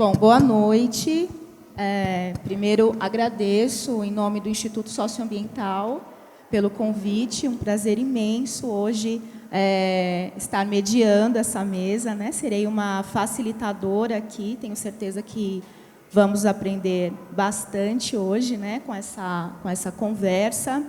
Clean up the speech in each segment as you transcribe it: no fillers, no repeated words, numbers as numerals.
Bom, boa noite. Primeiro, agradeço, em nome do Instituto Socioambiental, pelo convite. Um prazer imenso hoje estar mediando essa mesa, né? Serei uma facilitadora aqui, tenho certeza que vamos aprender bastante hoje, né? com essa conversa.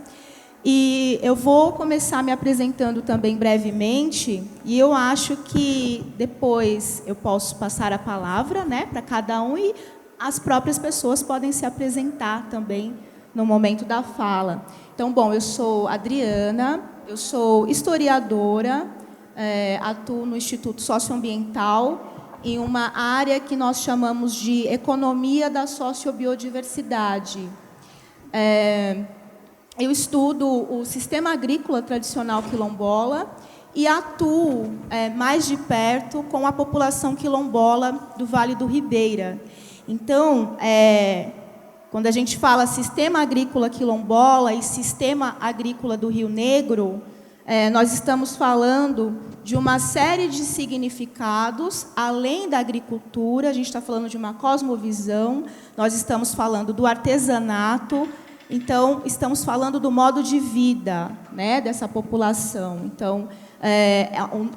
E eu vou começar me apresentando também brevemente, e eu acho que depois eu posso passar a palavra, né, para cada um, e as próprias pessoas podem se apresentar também no momento da fala. Então, bom, eu sou Adriana, eu sou historiadora, atuo no Instituto Socioambiental em uma área que nós chamamos de Economia da Sociobiodiversidade. Eu estudo o sistema agrícola tradicional quilombola e atuo mais de perto com a população quilombola do Vale do Ribeira. Então, quando a gente fala sistema agrícola quilombola e sistema agrícola do Rio Negro, nós estamos falando de uma série de significados, além da agricultura, a gente está falando de uma cosmovisão, nós estamos falando do artesanato. Então, estamos falando do modo de vida, né, dessa população. Então,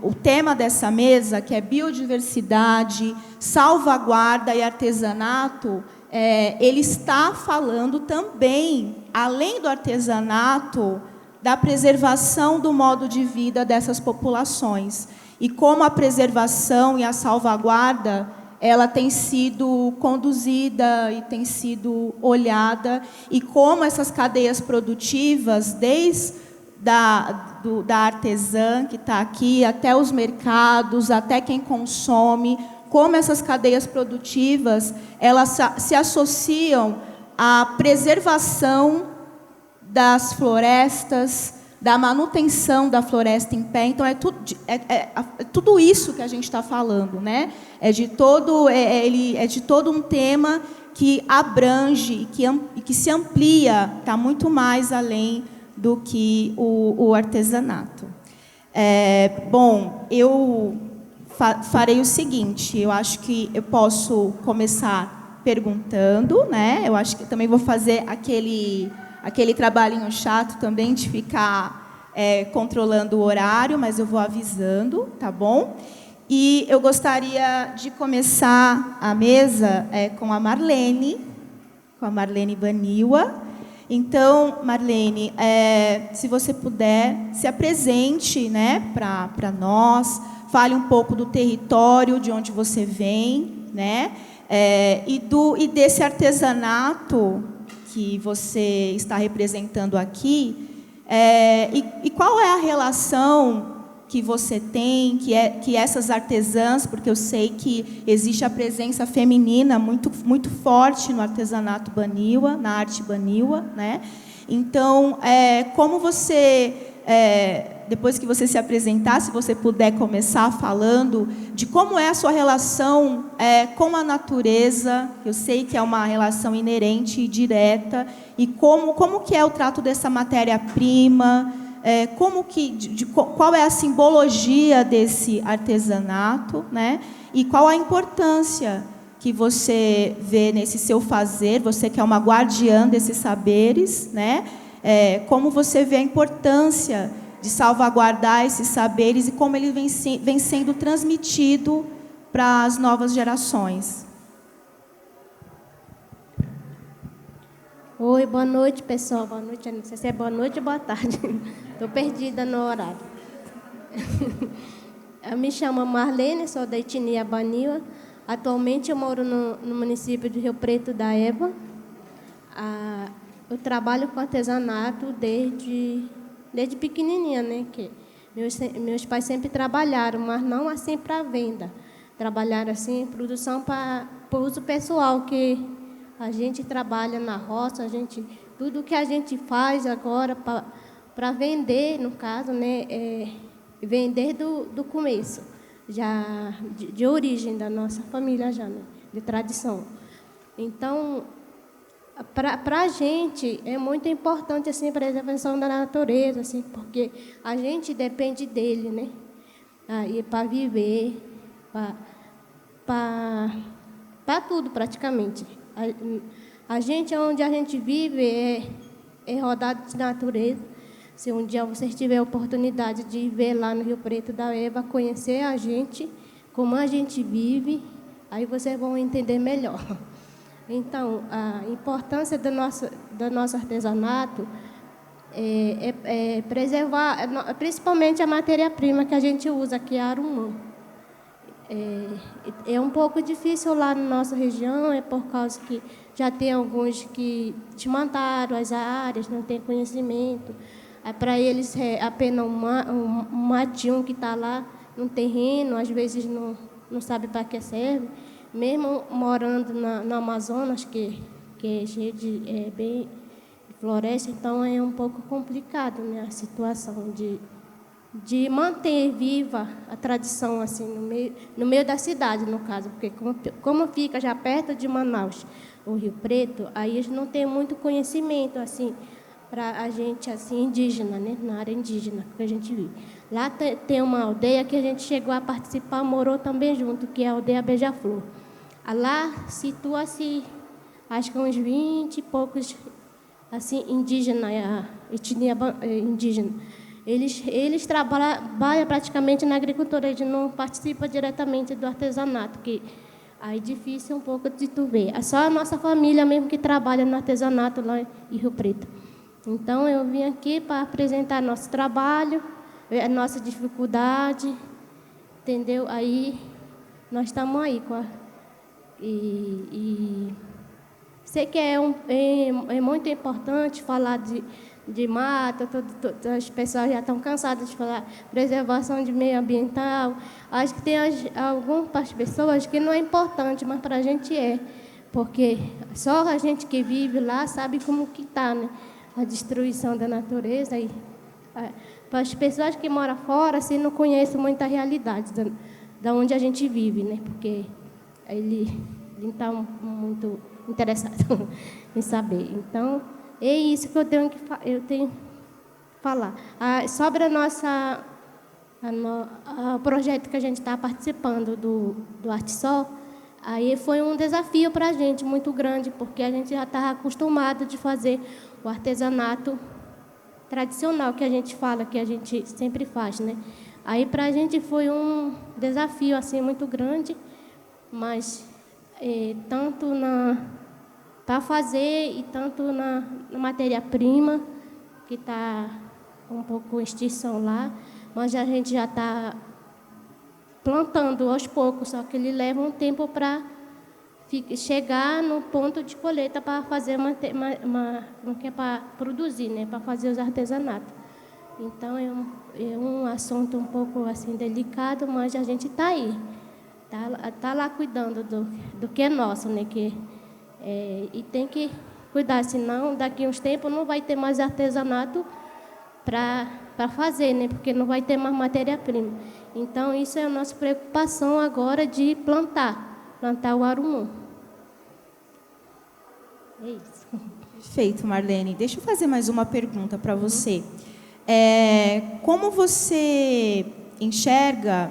o tema dessa mesa, que é biodiversidade, salvaguarda e artesanato, ele está falando também, além do artesanato, da preservação do modo de vida dessas populações. E como a preservação e a salvaguarda ela tem sido conduzida e tem sido olhada, e como essas cadeias produtivas, desde da artesã que está aqui, até os mercados, até quem consome, como essas cadeias produtivas, elas se associam à preservação das florestas, da manutenção da floresta em pé. Então, é tudo isso que a gente está falando, né? É de todo um tema que abrange e que se amplia, está muito mais além do que o artesanato. Bom, eu farei o seguinte, eu acho que eu posso começar perguntando, né? Eu acho que também vou fazer aquele trabalhinho chato também de ficar controlando o horário, mas eu vou avisando, tá bom? E eu gostaria de começar a mesa com a Marlene Baniwa. Então, Marlene, se você puder, se apresente, né, para nós, fale um pouco do território de onde você vem, né, e desse artesanato que você está representando aqui, e qual é a relação que você tem, que essas artesãs, porque eu sei que existe a presença feminina muito, muito forte no artesanato Baniwa, na arte Baniwa, né? Então, como você, depois que você se apresentar, se você puder começar falando de como é a sua relação com a natureza, eu sei que é uma relação inerente e direta, e como que é o trato dessa matéria-prima, qual é a simbologia desse artesanato, né? E qual a importância que você vê nesse seu fazer, você que é uma guardiã desses saberes, né? Como você vê a importância de salvaguardar esses saberes e como ele vem sendo transmitido para as novas gerações. Oi, boa noite, pessoal. Boa noite, não sei se é boa noite ou boa tarde. Estou perdida no horário. Eu me chamo Marlene, sou da etnia Baniwa. Atualmente eu moro no município de Rio Preto da Eva. Eu trabalho com artesanato desde pequenininha, né? Que meus pais sempre trabalharam, mas não assim para venda. Trabalharam assim, produção para uso pessoal, que a gente trabalha na roça, tudo que a gente faz agora para vender, no caso, né, vender do começo, já de origem da nossa família, já, né, de tradição. Então, para a gente é muito importante assim, a preservação da natureza, assim, porque a gente depende dele, né, para viver, para para tudo praticamente. A gente, onde a gente vive, é rodado de natureza. Se um dia vocês tiverem a oportunidade de ver lá no Rio Preto da Eva, conhecer a gente, como a gente vive, aí vocês vão entender melhor. Então, a importância do nosso artesanato é preservar, principalmente a matéria-prima que a gente usa, que é arumã. É um pouco difícil lá na nossa região, é por causa que já tem alguns que desmataram as áreas, não tem conhecimento. Para eles é apenas um matinho que está lá no terreno, às vezes não sabe para que serve. Mesmo morando no Amazonas, que é cheio de bem floresta, então é um pouco complicado, né, a situação de manter viva a tradição assim no meio da cidade, no caso, porque como fica já perto de Manaus, o Rio Preto, aí eles não têm muito conhecimento assim para a gente assim indígena, né, na área indígena que a gente vive. Lá tem uma aldeia que a gente chegou a participar, morou também junto, que é a aldeia Beija-Flor. Lá situa-se, acho que uns 20 e poucos assim indígenas, a etnia indígena. Eles trabalham praticamente na agricultura, eles não participam diretamente do artesanato, que aí é difícil um pouco de tu ver. É só a nossa família mesmo que trabalha no artesanato lá em Rio Preto. Então, eu vim aqui para apresentar nosso trabalho, a nossa dificuldade, entendeu? Aí, nós estamos aí sei que é muito importante falar de mata, as pessoas já estão cansadas de falar preservação de meio ambiental. Acho que tem algumas pessoas que não é importante, mas para a gente é, porque só a gente que vive lá sabe como que está, né? A destruição da natureza. Para as pessoas que moram fora, assim, não conhecem muita realidade da onde a gente vive, né? Porque ele não está muito interessado em saber. Então, é isso que eu tenho que falar. Sobre o projeto que a gente está participando do ArteSol, aí foi um desafio para a gente muito grande, porque a gente já estava acostumado de fazer o artesanato tradicional, que a gente fala, que a gente sempre faz, né? Aí para a gente foi um desafio assim muito grande, mas tanto para fazer e tanto na matéria-prima, que está um pouco em extinção lá, mas a gente já está plantando aos poucos, só que ele leva um tempo para chegar no ponto de colheita para fazer para produzir, né, para fazer os artesanatos. Então é um assunto um pouco assim delicado, mas a gente está aí, tá lá cuidando do que é nosso, né, e tem que cuidar, senão daqui a uns tempos não vai ter mais artesanato para fazer, né, porque não vai ter mais matéria-prima. Então isso é a nossa preocupação agora de plantar o arumã. É isso. Perfeito, Marlene. Deixa eu fazer mais uma pergunta para você. Como você enxerga,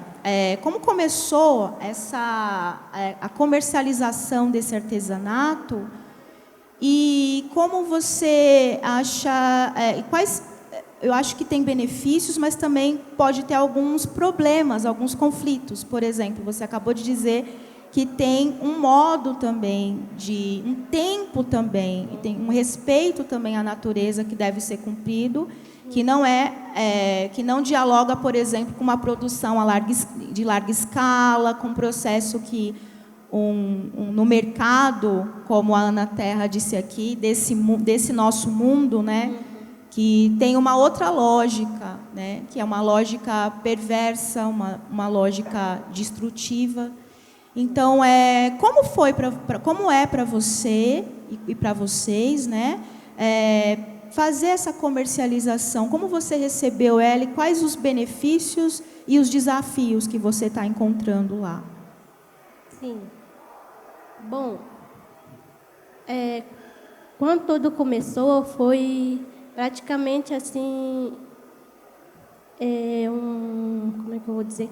como começou a comercialização desse artesanato e como você acha, eu acho que tem benefícios, mas também pode ter alguns problemas, alguns conflitos. Por exemplo, você acabou de dizer que tem um modo também, um tempo também, e tem um respeito também à natureza que deve ser cumprido, que não dialoga, por exemplo, com uma produção de larga escala, com um processo que no mercado, como a Ana Terra disse aqui, desse nosso mundo, né, que tem uma outra lógica, né, que é uma lógica perversa, uma lógica destrutiva. Então, como é para você e para vocês, né, fazer essa comercialização? Como você recebeu ela e quais os benefícios e os desafios que você está encontrando lá? Sim. Bom, quando tudo começou, foi praticamente assim, como é que eu vou dizer?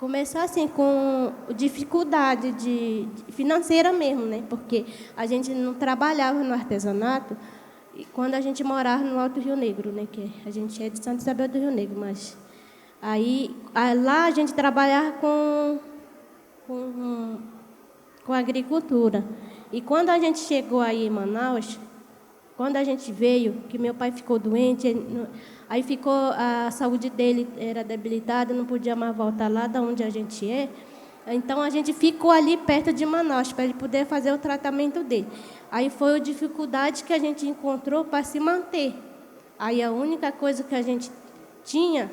Começou assim com dificuldade financeira mesmo, né? Porque a gente não trabalhava no artesanato e quando a gente morava no Alto Rio Negro, né? Que a gente é de Santa Isabel do Rio Negro, mas lá a gente trabalhava com agricultura. E quando a gente chegou aí em Manaus, quando a gente veio, que meu pai ficou doente, aí ficou, a saúde dele era debilitada, não podia mais voltar lá de onde a gente é. Então, a gente ficou ali perto de Manaus, para ele poder fazer o tratamento dele. Aí foi a dificuldade que a gente encontrou para se manter. Aí a única coisa que a gente tinha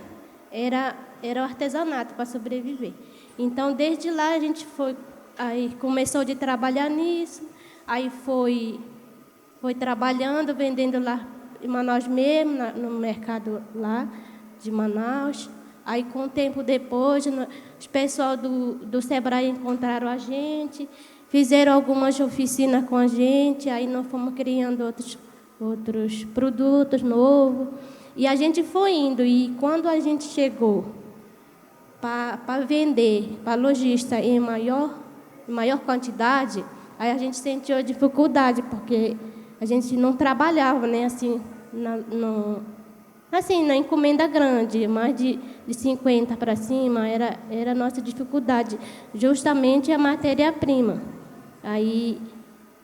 era o artesanato para sobreviver. Então, desde lá, a gente aí começou de trabalhar nisso, aí foi trabalhando, vendendo lá em Manaus mesmo, no mercado lá de Manaus. Aí, com o tempo depois, os pessoal do Sebrae encontraram a gente, fizeram algumas oficinas com a gente, aí nós fomos criando outros produtos novos. E a gente foi indo, e quando a gente chegou para vender para lojista em maior quantidade, aí a gente sentiu a dificuldade, porque a gente não trabalhava, né, assim, na encomenda grande, mais de 50 para cima, era a nossa dificuldade, justamente a matéria-prima.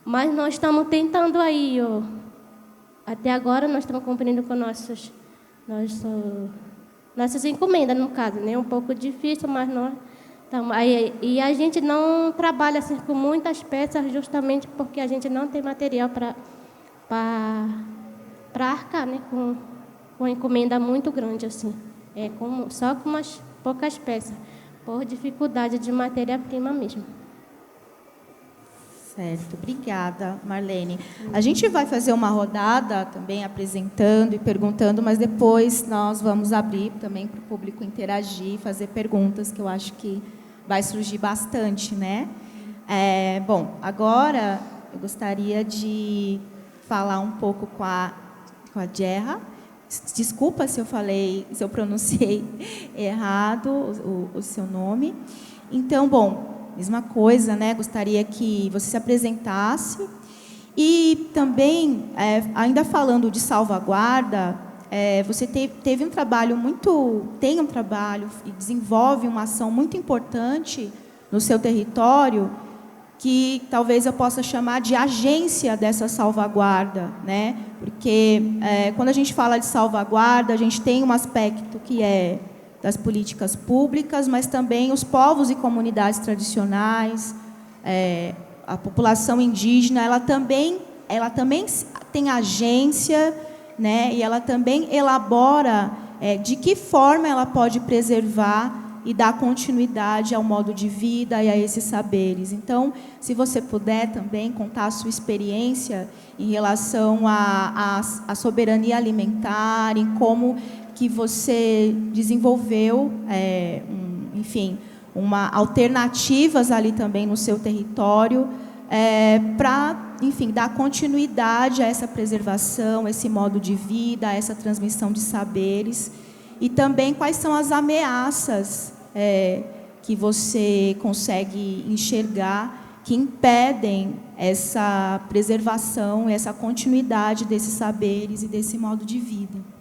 Mas nós estamos tentando aí, até agora nós estamos cumprindo com nossas encomendas, no caso, né, um pouco difícil, mas nós estamos aí. E a gente não trabalha assim, com muitas peças, justamente porque a gente não tem material para arcar, né, com uma encomenda muito grande, assim. Só com umas poucas peças, por dificuldade de matéria-prima mesmo. Certo, obrigada, Marlene. A gente vai fazer uma rodada também apresentando e perguntando, mas depois nós vamos abrir também para o público interagir, fazer perguntas, que eu acho que vai surgir bastante, né? Bom, agora eu gostaria de falar um pouco com a Gerra. Desculpa se eu pronunciei errado o seu nome. Então, bom, mesma coisa, né? Gostaria que você se apresentasse. E também, ainda falando de salvaguarda, você tem um trabalho e desenvolve uma ação muito importante no seu território, que talvez eu possa chamar de agência dessa salvaguarda, né? Porque quando a gente fala de salvaguarda, a gente tem um aspecto que é das políticas públicas, mas também os povos e comunidades tradicionais, a população indígena, ela também tem agência, né? E ela também elabora de que forma ela pode preservar e dar continuidade ao modo de vida e a esses saberes. Então, se você puder também contar a sua experiência em relação à soberania alimentar, em como que você desenvolveu, alternativas ali também no seu território, para, dar continuidade a essa preservação, esse modo de vida, a essa transmissão de saberes, e também quais são as ameaças que você consegue enxergar que impedem essa preservação, essa continuidade desses saberes e desse modo de vida.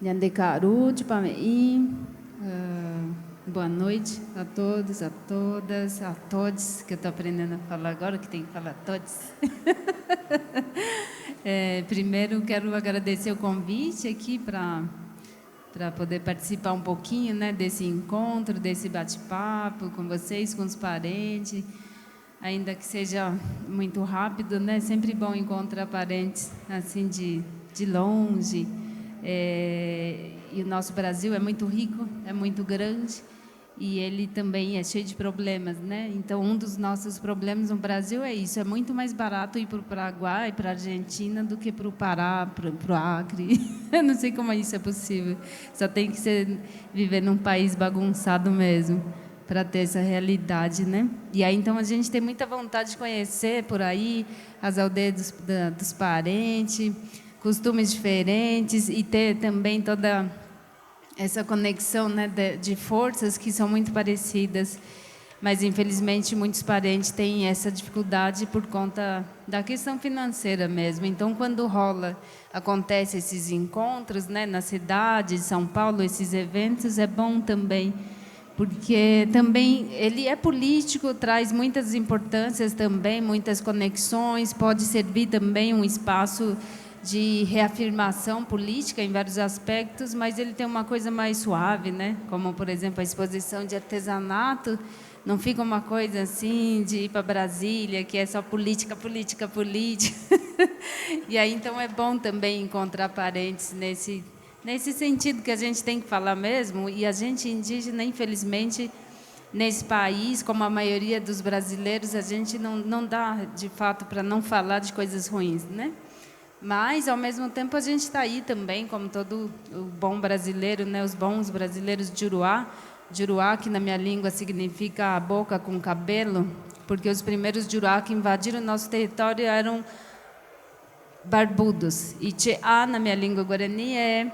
Nhandekaru, Tupamei, boa noite a todos, a todas, a todos, que eu estou aprendendo a falar agora, que tem que falar todos. Primeiro, quero agradecer o convite aqui para poder participar um pouquinho, né, desse encontro, desse bate-papo com vocês, com os parentes, ainda que seja muito rápido, né, sempre bom encontrar parentes assim de longe. E o nosso Brasil é muito rico, é muito grande, e ele também é cheio de problemas, né? Então, um dos nossos problemas no Brasil é isso: é muito mais barato ir para o Paraguai, para a Argentina, do que para o Pará, para o Acre. Eu não sei como isso é possível. Só tem que viver num país bagunçado mesmo para ter essa realidade, né? E aí, então, a gente tem muita vontade de conhecer por aí as aldeias dos parentes, costumes diferentes e ter também toda essa conexão, né, de forças que são muito parecidas. Mas, infelizmente, muitos parentes têm essa dificuldade por conta da questão financeira mesmo. Então, quando acontece esses encontros, né, na cidade de São Paulo, esses eventos, é bom também, porque também ele é político, traz muitas importâncias também, muitas conexões, pode servir também um espaço de reafirmação política em vários aspectos, mas ele tem uma coisa mais suave, né? Como, por exemplo, a exposição de artesanato. Não fica uma coisa assim de ir para Brasília, que é só política, política, política. E aí, então, é bom também encontrar parentes nesse sentido que a gente tem que falar mesmo. E a gente indígena, infelizmente, nesse país, como a maioria dos brasileiros, a gente não dá, de fato, para não falar de coisas ruins, né? Mas, ao mesmo tempo, a gente está aí também, como todo o bom brasileiro, né? Os bons brasileiros de Juruá. Juruá, que na minha língua significa a boca com cabelo, porque os primeiros Juruá que invadiram o nosso território eram barbudos. E Tcheá, na minha língua guarani, é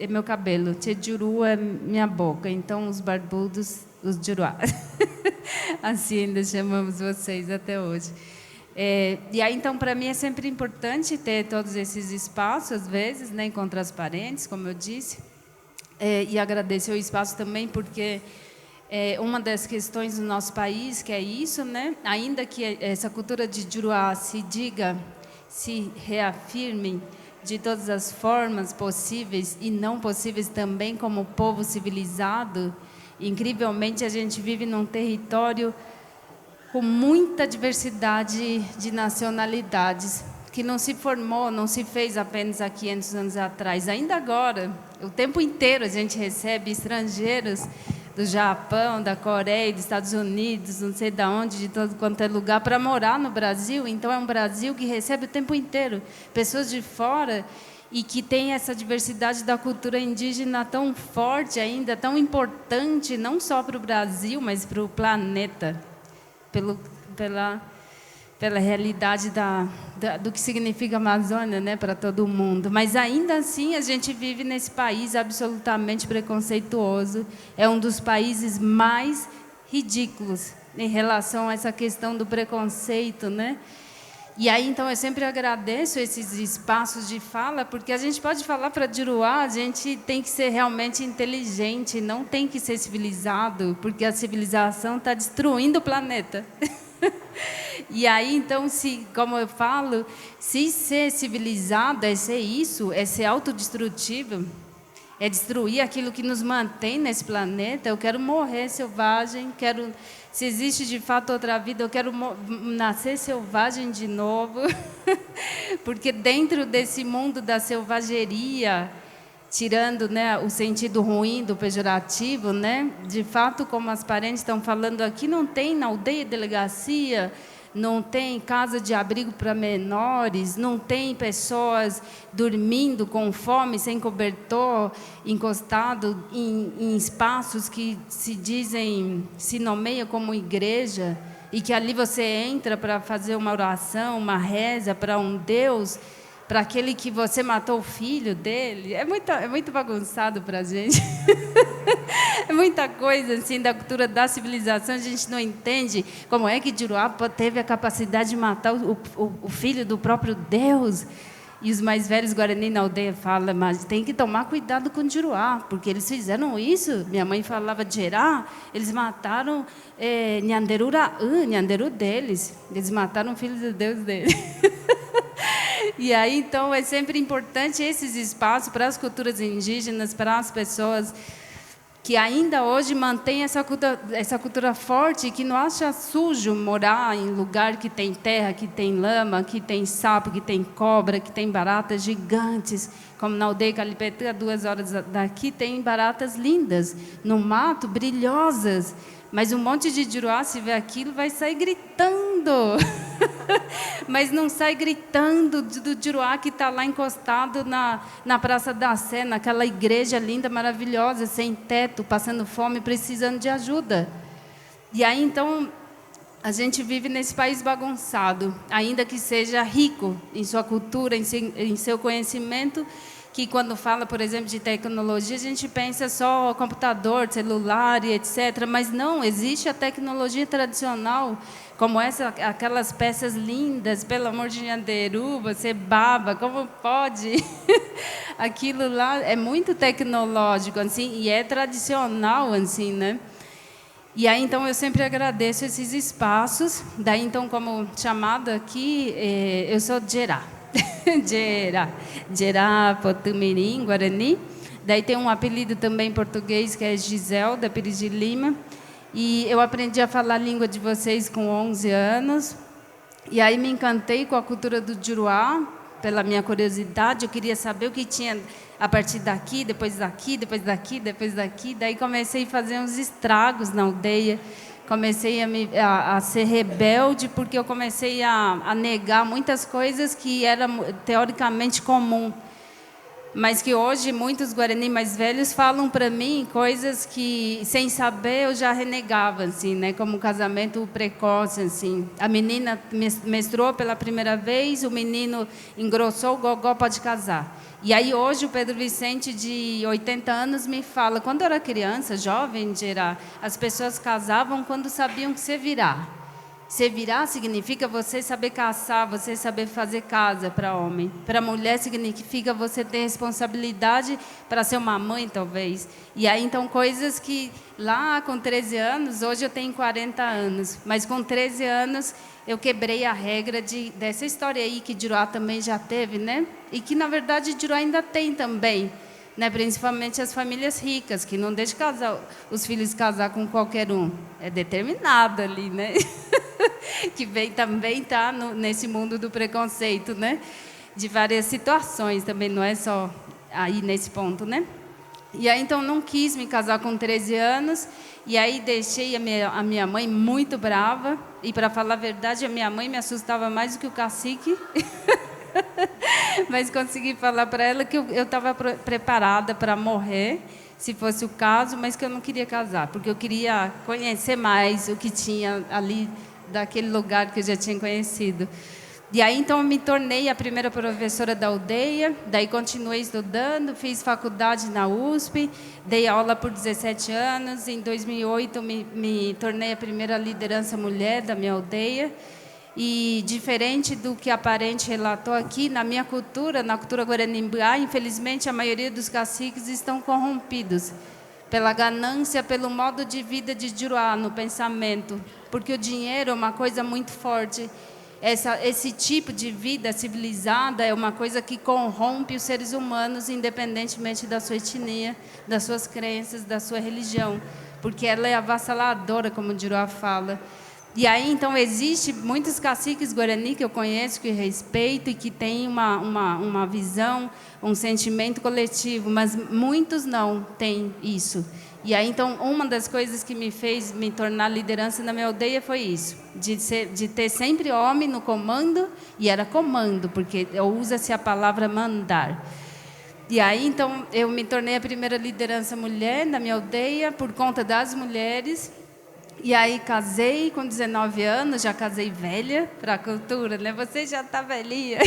meu cabelo. Tchejuru é minha boca. Então, os barbudos, os Juruá. Assim ainda chamamos vocês até hoje. E aí, então, para mim é sempre importante ter todos esses espaços, às vezes, né, encontrar os parentes, como eu disse. E agradecer o espaço também, porque uma das questões do nosso país, que é isso, né? Ainda que essa cultura de Juruá se reafirme de todas as formas possíveis e não possíveis também como povo civilizado, incrivelmente a gente vive num território com muita diversidade de nacionalidades, que não se formou, não se fez apenas há 500 anos atrás. Ainda agora, o tempo inteiro a gente recebe estrangeiros do Japão, da Coreia, dos Estados Unidos, não sei de onde, de todo quanto é lugar, para morar no Brasil. Então, é um Brasil que recebe o tempo inteiro pessoas de fora e que tem essa diversidade da cultura indígena tão forte ainda, tão importante, não só para o Brasil, mas para o planeta, pela realidade do que significa Amazônia, né, para todo mundo. Mas, ainda assim, a gente vive nesse país absolutamente preconceituoso. É um dos países mais ridículos em relação a essa questão do preconceito, né? E aí, então, eu sempre agradeço esses espaços de fala, porque a gente pode falar para Juruá, a gente tem que ser realmente inteligente, não tem que ser civilizado, porque a civilização está destruindo o planeta. E aí, então, como eu falo, se ser civilizado é ser isso, é ser autodestrutivo, é destruir aquilo que nos mantém nesse planeta. Eu quero morrer selvagem, se existe de fato outra vida, eu quero nascer selvagem de novo, porque dentro desse mundo da selvageria, tirando, né, o sentido ruim do pejorativo, né, de fato, como as parentes estão falando aqui, não tem na aldeia delegacia, não tem casa de abrigo para menores, não tem pessoas dormindo com fome, sem cobertor, encostado em espaços que se nomeia como igreja, e que ali você entra para fazer uma oração, uma reza para um Deus, para aquele que você matou o filho dele. É muito bagunçado para a gente. É muita coisa assim da cultura da civilização, a gente não entende como é que Juruá teve a capacidade de matar o filho do próprio Deus. E os mais velhos Guarani na aldeia falam, mas tem que tomar cuidado com Juruá, porque eles fizeram isso. Minha mãe falava de Gerá, eles mataram Nhanderu deles. Eles mataram o filho de Deus dele. E aí, então, é sempre importante esses espaços para as culturas indígenas, para as pessoas que ainda hoje mantêm essa cultura forte, que não acha sujo morar em lugar que tem terra, que tem lama, que tem sapo, que tem cobra, que tem baratas gigantes. Como na aldeia Calipetã, a 2 horas daqui, tem baratas lindas, no mato, brilhosas. Mas um monte de Juruá, se vê aquilo, vai sair gritando. Mas não sai gritando do Juruá que está lá encostado na Praça da Sé, naquela igreja linda, maravilhosa, sem teto, passando fome, precisando de ajuda. E aí, então, a gente vive nesse país bagunçado, ainda que seja rico em sua cultura, em seu conhecimento, que quando fala, por exemplo, de tecnologia, a gente pensa só computador, celular e etc. Mas não, existe a tecnologia tradicional, como aquelas peças lindas, pelo amor de Nhanderu, você baba, como pode? Aquilo lá é muito tecnológico, assim, e é tradicional, assim, né? E aí, então, eu sempre agradeço esses espaços. Daí, então, como chamada aqui, eu sou Gerá. Gerá Potumirim, Guarani. Daí tem um apelido também em português, que é Giselda Pires de Lima. E eu aprendi a falar a língua de vocês com 11 anos. E aí me encantei com a cultura do Juruá, pela minha curiosidade. Eu queria saber o que tinha a partir daqui, depois daqui, depois daqui, depois daqui. Daí comecei a fazer uns estragos na aldeia. Comecei a ser rebelde, porque eu comecei a negar muitas coisas que eram teoricamente comum. Mas que hoje muitos Guarani mais velhos falam para mim coisas que, sem saber, eu já renegava, assim, né? Como casamento precoce, assim. A menina menstruou pela primeira vez, o menino engrossou, o gogó pode casar. E aí hoje o Pedro Vicente, de 80 anos, me fala, quando eu era criança, jovem, Gerá, as pessoas casavam quando sabiam que você virar. Você virar significa você saber caçar, você saber fazer casa para homem. Para mulher significa você ter responsabilidade para ser uma mãe, talvez. E aí, então, coisas que lá com 13 anos, hoje eu tenho 40 anos, mas com 13 anos eu quebrei a regra dessa história aí que Juruá também já teve, né? E que, na verdade, Juruá ainda tem também. Né, principalmente as famílias ricas, que não deixam os filhos casar com qualquer um. É determinado ali, né? Que também está nesse mundo do preconceito, né? De várias situações também, não é só aí nesse ponto, né? E aí, então, não quis me casar com 13 anos, e aí deixei a minha mãe muito brava, e, para falar a verdade, a minha mãe me assustava mais do que o cacique. Mas consegui falar para ela que eu estava preparada para morrer, se fosse o caso, mas que eu não queria casar, porque eu queria conhecer mais o que tinha ali daquele lugar que eu já tinha conhecido. E aí, então, eu me tornei a primeira professora da aldeia, daí continuei estudando, fiz faculdade na USP, dei aula por 17 anos, em 2008 me tornei a primeira liderança mulher da minha aldeia. E diferente do que a parente relatou aqui, na minha cultura, na cultura guaranimbá, infelizmente a maioria dos caciques estão corrompidos pela ganância, pelo modo de vida de Juruá, no pensamento, porque o dinheiro é uma coisa muito forte. Esse tipo de vida civilizada é uma coisa que corrompe os seres humanos, independentemente da sua etnia, das suas crenças, da sua religião, porque ela é avassaladora, como Juruá fala. E aí, então, existe muitos caciques guarani que eu conheço, que respeito e que têm uma visão, um sentimento coletivo, mas muitos não têm isso. E aí, então, uma das coisas que me fez me tornar liderança na minha aldeia foi isso, de ter sempre homem no comando, e era comando, porque usa-se a palavra mandar. E aí, então, eu me tornei a primeira liderança mulher na minha aldeia por conta das mulheres. E aí casei com 19 anos, já casei velha para a cultura, né? Você já está velhinha.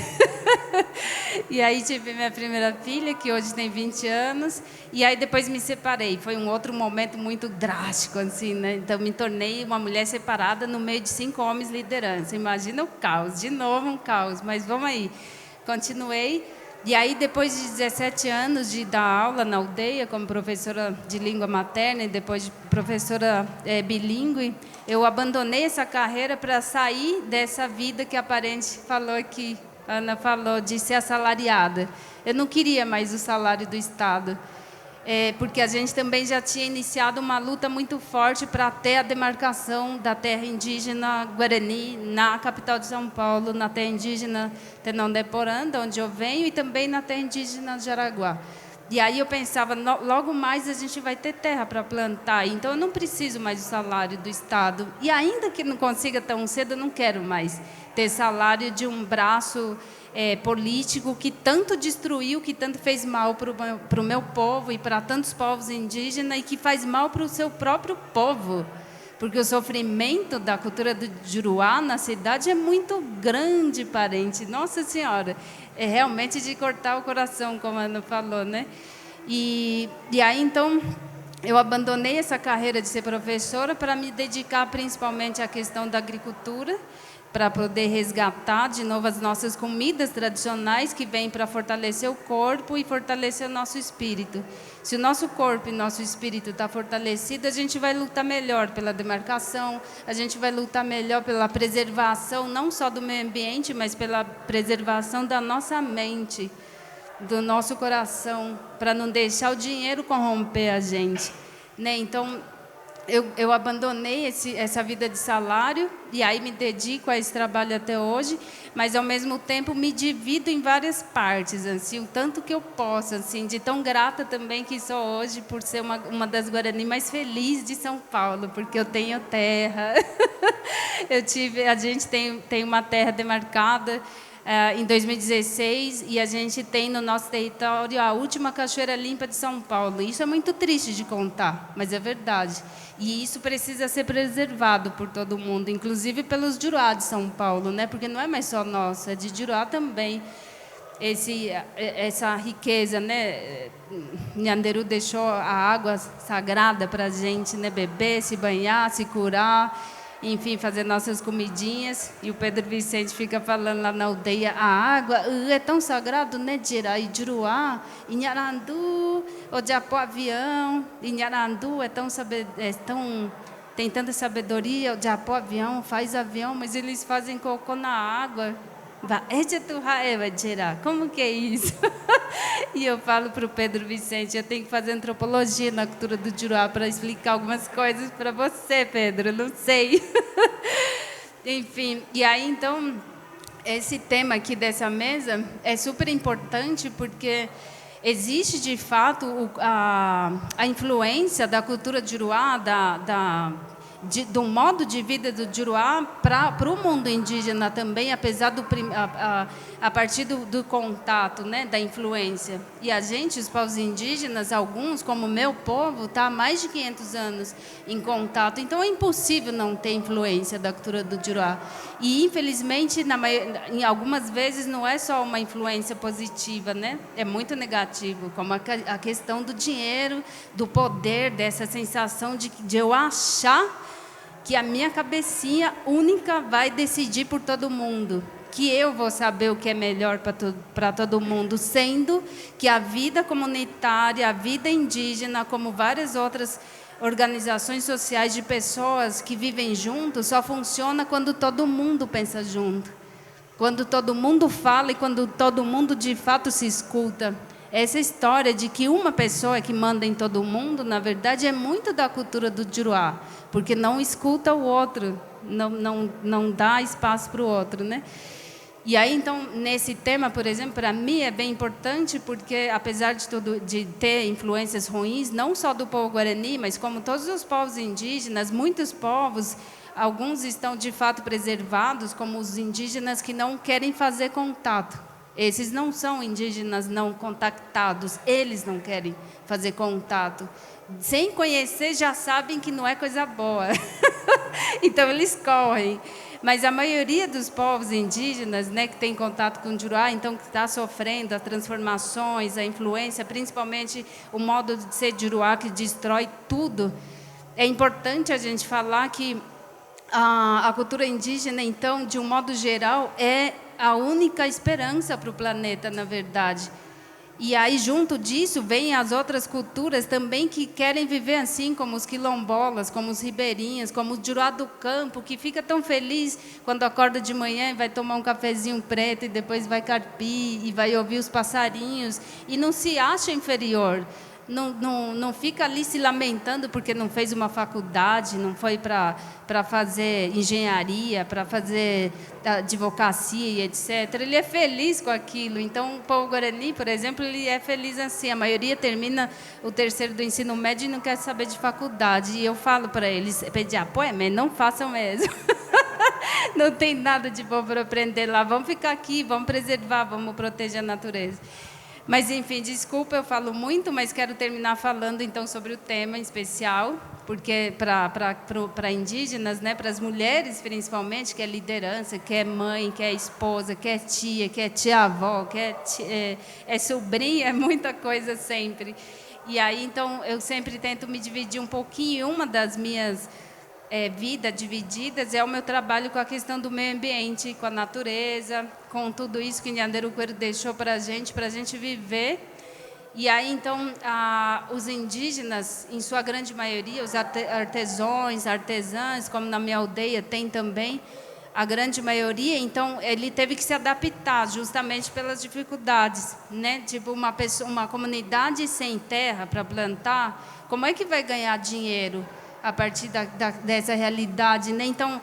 E aí tive minha primeira filha, que hoje tem 20 anos, e aí depois me separei. Foi um outro momento muito drástico, assim, né? Então me tornei uma mulher separada no meio de 5 homens liderança. Imagina o caos, de novo um caos, mas vamos aí. Continuei. E aí, depois de 17 anos de dar aula na aldeia, como professora de língua materna e depois de professora bilíngue, eu abandonei essa carreira para sair dessa vida que a parente falou aqui, Ana falou, de ser assalariada. Eu não queria mais o salário do Estado, porque a gente também já tinha iniciado uma luta muito forte para ter a demarcação da terra indígena Guarani na capital de São Paulo, na terra indígena Tenondeporã, onde eu venho, e também na terra indígena Jaraguá. E aí eu pensava, logo mais a gente vai ter terra para plantar, então eu não preciso mais do salário do Estado. E ainda que não consiga tão cedo, eu não quero mais ter salário de um braço político que tanto destruiu, que tanto fez mal para o meu povo e para tantos povos indígenas, e que faz mal para o seu próprio povo. porque o sofrimento da cultura do Juruá na cidade é muito grande, parente. Nossa Senhora, é realmente de cortar o coração, como a Ana falou, né? E aí, então, eu abandonei essa carreira de ser professora para me dedicar principalmente à questão da agricultura, para poder resgatar de novo as nossas comidas tradicionais que vêm para fortalecer o corpo e fortalecer o nosso espírito. Se o nosso corpo e nosso espírito está fortalecido, a gente vai lutar melhor pela demarcação, a gente vai lutar melhor pela preservação, não só do meio ambiente, mas pela preservação da nossa mente, do nosso coração, para não deixar o dinheiro corromper a gente, né? Então, eu abandonei essa vida de salário e aí me dedico a esse trabalho até hoje, mas ao mesmo tempo me divido em várias partes, assim, o tanto que eu posso, assim, de tão grata também que sou hoje por ser uma das Guarani mais felizes de São Paulo, porque eu tenho terra, a gente tem uma terra demarcada em 2016 e a gente tem no nosso território a última cachoeira limpa de São Paulo. Isso é muito triste de contar, mas é verdade. E isso precisa ser preservado por todo mundo, inclusive pelos Juruá de São Paulo, né? Porque não é mais só nossa, é de Juruá também. Essa riqueza, né? Nhanderu deixou a água sagrada para a gente, né? Beber, se banhar, se curar, enfim, fazer nossas comidinhas. E o Pedro Vicente fica falando lá na aldeia, a água é tão sagrado, né, Dira? E Juruá, Inharandu, Odiapó Avião, Inharandu tem tanta sabedoria, Odiapó Avião faz avião, mas eles fazem cocô na água. Como que é isso? E eu falo para o Pedro Vicente, eu tenho que fazer antropologia na cultura do Juruá para explicar algumas coisas para você, Pedro, não sei. Enfim, e aí então, esse tema aqui dessa mesa é super importante porque existe de fato a influência da cultura Juruá, do modo de vida do Juruá para o mundo indígena também, apesar a partir do contato, né, da influência. E a gente, os povos indígenas, alguns, como o meu povo, está há mais de 500 anos em contato. Então, é impossível não ter influência da cultura do Juruá. E, infelizmente, em algumas vezes, não é só uma influência positiva, né? É muito negativo, como a questão do dinheiro, do poder, dessa sensação de eu achar que a minha cabecinha única vai decidir por todo mundo, que eu vou saber o que é melhor para todo mundo, sendo que a vida comunitária, a vida indígena, como várias outras organizações sociais de pessoas que vivem juntos, só funciona quando todo mundo pensa junto, quando todo mundo fala e quando todo mundo de fato se escuta. Essa história de que uma pessoa é que manda em todo mundo, na verdade, é muito da cultura do Juruá, porque não escuta o outro, não dá espaço para o outro, né? E aí, então, nesse tema, por exemplo, para mim é bem importante, porque, apesar de tudo, de ter influências ruins, não só do povo guarani, mas como todos os povos indígenas, muitos povos, alguns estão, de fato, preservados, como os indígenas que não querem fazer contato. Esses não são indígenas não contactados, eles não querem fazer contato. Sem conhecer, já sabem que não é coisa boa. Então, eles correm. Mas a maioria dos povos indígenas, né, que tem contato com o Juruá, então que está sofrendo as transformações, a influência, principalmente o modo de ser Juruá que destrói tudo, é importante a gente falar que a cultura indígena, então, de um modo geral, é a única esperança para o planeta, na verdade. E aí, junto disso, vêm as outras culturas também que querem viver assim, como os quilombolas, como os ribeirinhos, como o Juruá do campo, que fica tão feliz quando acorda de manhã e vai tomar um cafezinho preto e depois vai carpir e vai ouvir os passarinhos e não se acha inferior. Não fica ali se lamentando porque não fez uma faculdade, não foi para fazer engenharia, para fazer advocacia e etc. Ele é feliz com aquilo. Então, o povo guarani, por exemplo, ele é feliz assim. A maioria termina o terceiro do ensino médio e não quer saber de faculdade. E eu falo para eles, pedir apoio, mas não façam mesmo. Não tem nada de bom para aprender lá. Vamos ficar aqui, vamos preservar, vamos proteger a natureza. Mas, enfim, desculpa, eu falo muito, mas quero terminar falando, então, sobre o tema em especial, porque para indígenas, né, para as mulheres, principalmente, que é liderança, que é mãe, que é esposa, que é tia, que é tia-avó, que é sobrinha, é muita coisa sempre. E aí, então, eu sempre tento me dividir um pouquinho. Uma das minhas vidas divididas é o meu trabalho com a questão do meio ambiente, com a natureza, com tudo isso que Nyanderuqueiro deixou para a gente viver. E aí, então, os indígenas, em sua grande maioria, os artesãos, artesãs, como na minha aldeia tem também, a grande maioria, então, ele teve que se adaptar justamente pelas dificuldades, né? Tipo, uma comunidade sem terra para plantar, como é que vai ganhar dinheiro a partir dessa realidade, né? Então,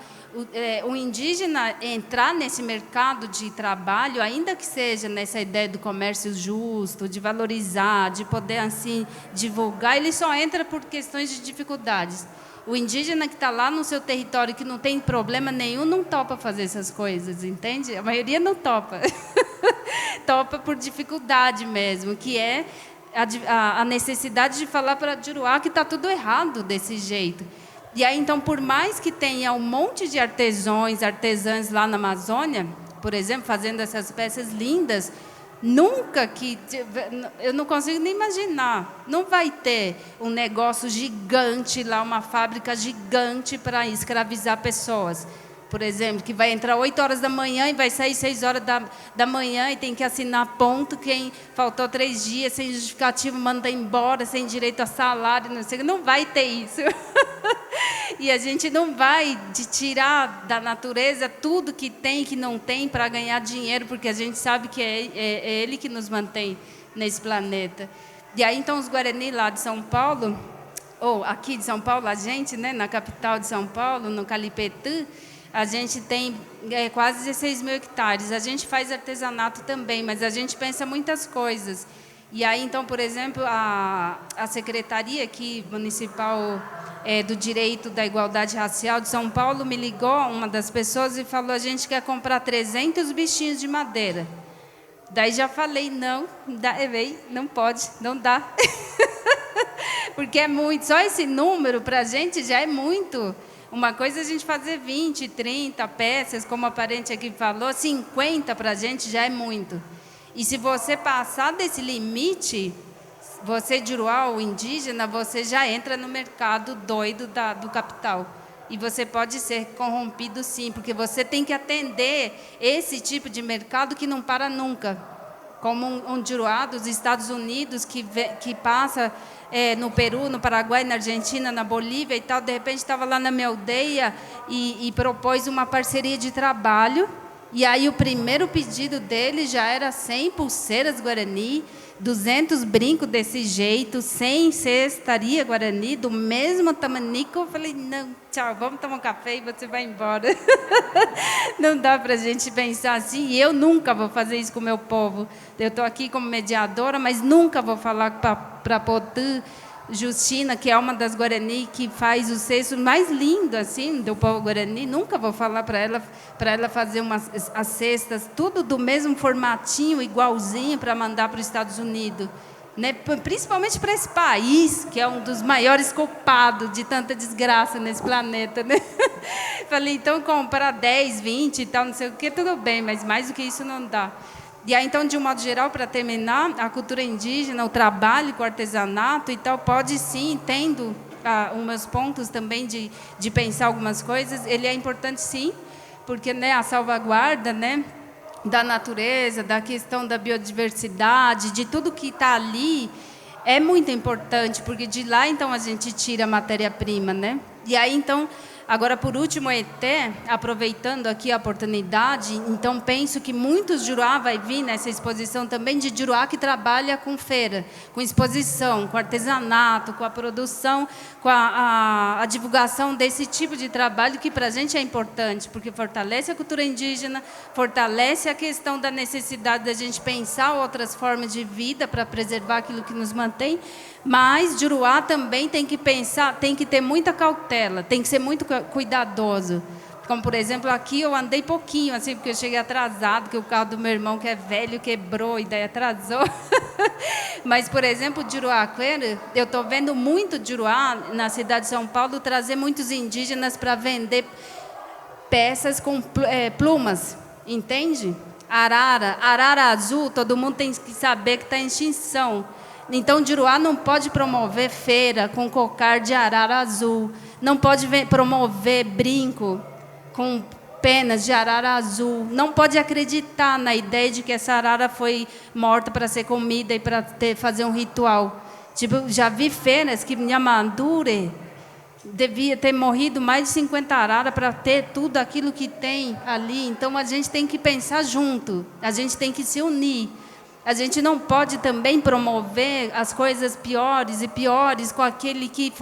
o indígena entrar nesse mercado de trabalho, ainda que seja nessa ideia do comércio justo, de valorizar, de poder, assim, divulgar, ele só entra por questões de dificuldades. O indígena que está lá no seu território, que não tem problema nenhum, não topa fazer essas coisas, entende? A maioria não topa. Topa por dificuldade mesmo, que é a necessidade de falar para Juruá que está tudo errado desse jeito. E aí, então, por mais que tenha um monte de artesãs lá na Amazônia, por exemplo, fazendo essas peças lindas, nunca que... Eu não consigo nem imaginar. Não vai ter um negócio gigante lá, uma fábrica gigante para escravizar pessoas. Por exemplo, que vai entrar 8 horas da manhã e vai sair 6 horas da manhã e tem que assinar ponto. Quem faltou 3 dias sem justificativo manda embora, sem direito a salário, não sei. Não vai ter isso. E a gente não vai tirar da natureza tudo que tem e que não tem para ganhar dinheiro, porque a gente sabe que é ele que nos mantém nesse planeta. E aí, então, os Guarani lá de São Paulo, ou aqui de São Paulo, a gente, né, na capital de São Paulo, no Calipetã, a gente tem quase 16 mil hectares. A gente faz artesanato também, mas a gente pensa muitas coisas. E aí, então, por exemplo, a Secretaria aqui, Municipal do Direito da Igualdade Racial de São Paulo me ligou, uma das pessoas, e falou: a gente quer comprar 300 bichinhos de madeira. Daí já falei: não pode, não dá. Porque é muito, só esse número para a gente já é muito. Uma coisa é a gente fazer 20, 30 peças, como a parente aqui falou, 50 para a gente já é muito. E se você passar desse limite, você de rural, indígena, você já entra no mercado doido do capital. E você pode ser corrompido sim, porque você tem que atender esse tipo de mercado que não para nunca. Como um juruá dos Estados Unidos que passa no Peru, no Paraguai, na Argentina, na Bolívia e tal, de repente estava lá na minha aldeia e propôs uma parceria de trabalho. E aí o primeiro pedido dele já era 100 pulseiras Guarani, 200 brincos desse jeito, 100 cestaria Guarani, do mesmo tamanico. Eu falei: não, tchau, vamos tomar um café e você vai embora. Não dá para a gente pensar assim. E eu nunca vou fazer isso com o meu povo. Eu estou aqui como mediadora, mas nunca vou falar para Potã Justina, que é uma das Guarani que faz o cesto mais lindo assim do povo Guarani. Nunca vou falar para ela fazer as cestas tudo do mesmo formatinho, igualzinho, para mandar para os Estados Unidos, né? Principalmente para esse país que é um dos maiores culpados de tanta desgraça nesse planeta, né? Falei: então comprar 10, 20 e tal, não sei o que, tudo bem, mas mais do que isso não dá. E aí, então, de um modo geral, para terminar, a cultura indígena, o trabalho com o artesanato e tal, pode sim, tendo os meus pontos também de pensar algumas coisas, ele é importante sim, porque, né, a salvaguarda, né, da natureza, da questão da biodiversidade, de tudo que está ali, é muito importante, porque de lá, então, a gente tira a matéria-prima, né? E aí, então... Agora, por último, ET, aproveitando aqui a oportunidade, então penso que muitos juruá vai vir nessa exposição também de juruá que trabalha com feira, com exposição, com artesanato, com a produção, com a divulgação desse tipo de trabalho que para a gente é importante, porque fortalece a cultura indígena, fortalece a questão da necessidade da gente pensar outras formas de vida para preservar aquilo que nos mantém. Mas juruá também tem que pensar, tem que ter muita cautela, tem que ser muito cuidadoso, Como, por exemplo, aqui eu andei pouquinho, assim, porque eu cheguei atrasado, que o carro do meu irmão, que é velho, quebrou e daí atrasou. Mas, por exemplo, Juruáquera, eu estou vendo muito Juruá, na cidade de São Paulo, trazer muitos indígenas para vender peças com plumas, entende? Arara azul, todo mundo tem que saber que está em extinção. Então, Juruá não pode promover feira com cocar de arara azul, não pode promover brinco com penas de arara azul, não pode acreditar na ideia de que essa arara foi morta para ser comida e para fazer um ritual. Tipo, já vi feiras que Nhamandure devia ter morrido mais de 50 araras para ter tudo aquilo que tem ali. Então, a gente tem que pensar junto, a gente tem que se unir. A gente não pode também promover as coisas piores e piores com aquele que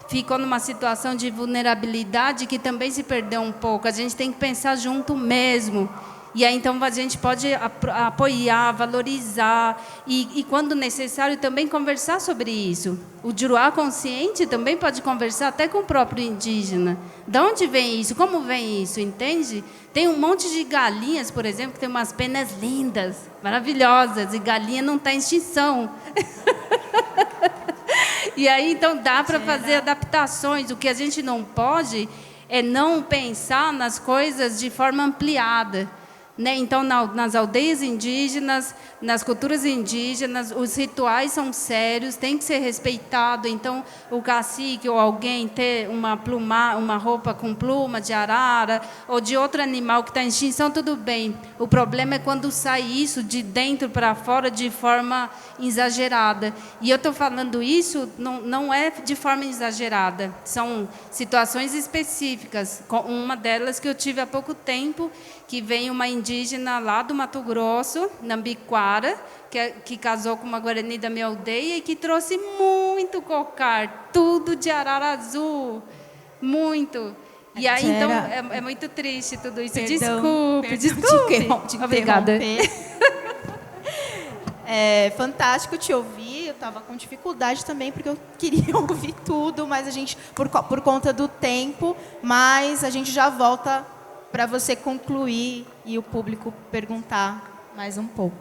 ficou numa situação de vulnerabilidade que também se perdeu um pouco. A gente tem que pensar junto mesmo. E aí, então, a gente pode apoiar, valorizar e, quando necessário, também conversar sobre isso. O Juruá consciente também pode conversar até com o próprio indígena. De onde vem isso? Como vem isso? Entende? Tem um monte de galinhas, por exemplo, que tem umas penas lindas, maravilhosas, e galinha não está em extinção. E aí, então, dá para fazer adaptações. O que a gente não pode é não pensar nas coisas de forma ampliada. Né? Então, nas aldeias indígenas, nas culturas indígenas, os rituais são sérios, tem que ser respeitado. Então, o cacique ou alguém ter uma roupa com pluma de arara ou de outro animal que está em extinção, tudo bem. O problema é quando sai isso de dentro para fora de forma exagerada. E eu estou falando isso, não é de forma exagerada. São situações específicas. Uma delas que eu tive há pouco tempo, que veio uma indígena lá do Mato Grosso, Nambiquara, que casou com uma guarani da minha aldeia e que trouxe muito cocar, tudo de arara azul, muito. E aí, então, é muito triste tudo isso. Desculpe. Obrigada. É fantástico te ouvir. Eu estava com dificuldade também, porque eu queria ouvir tudo, mas a gente, por conta do tempo, mas a gente já volta para você concluir e o público perguntar mais um pouco.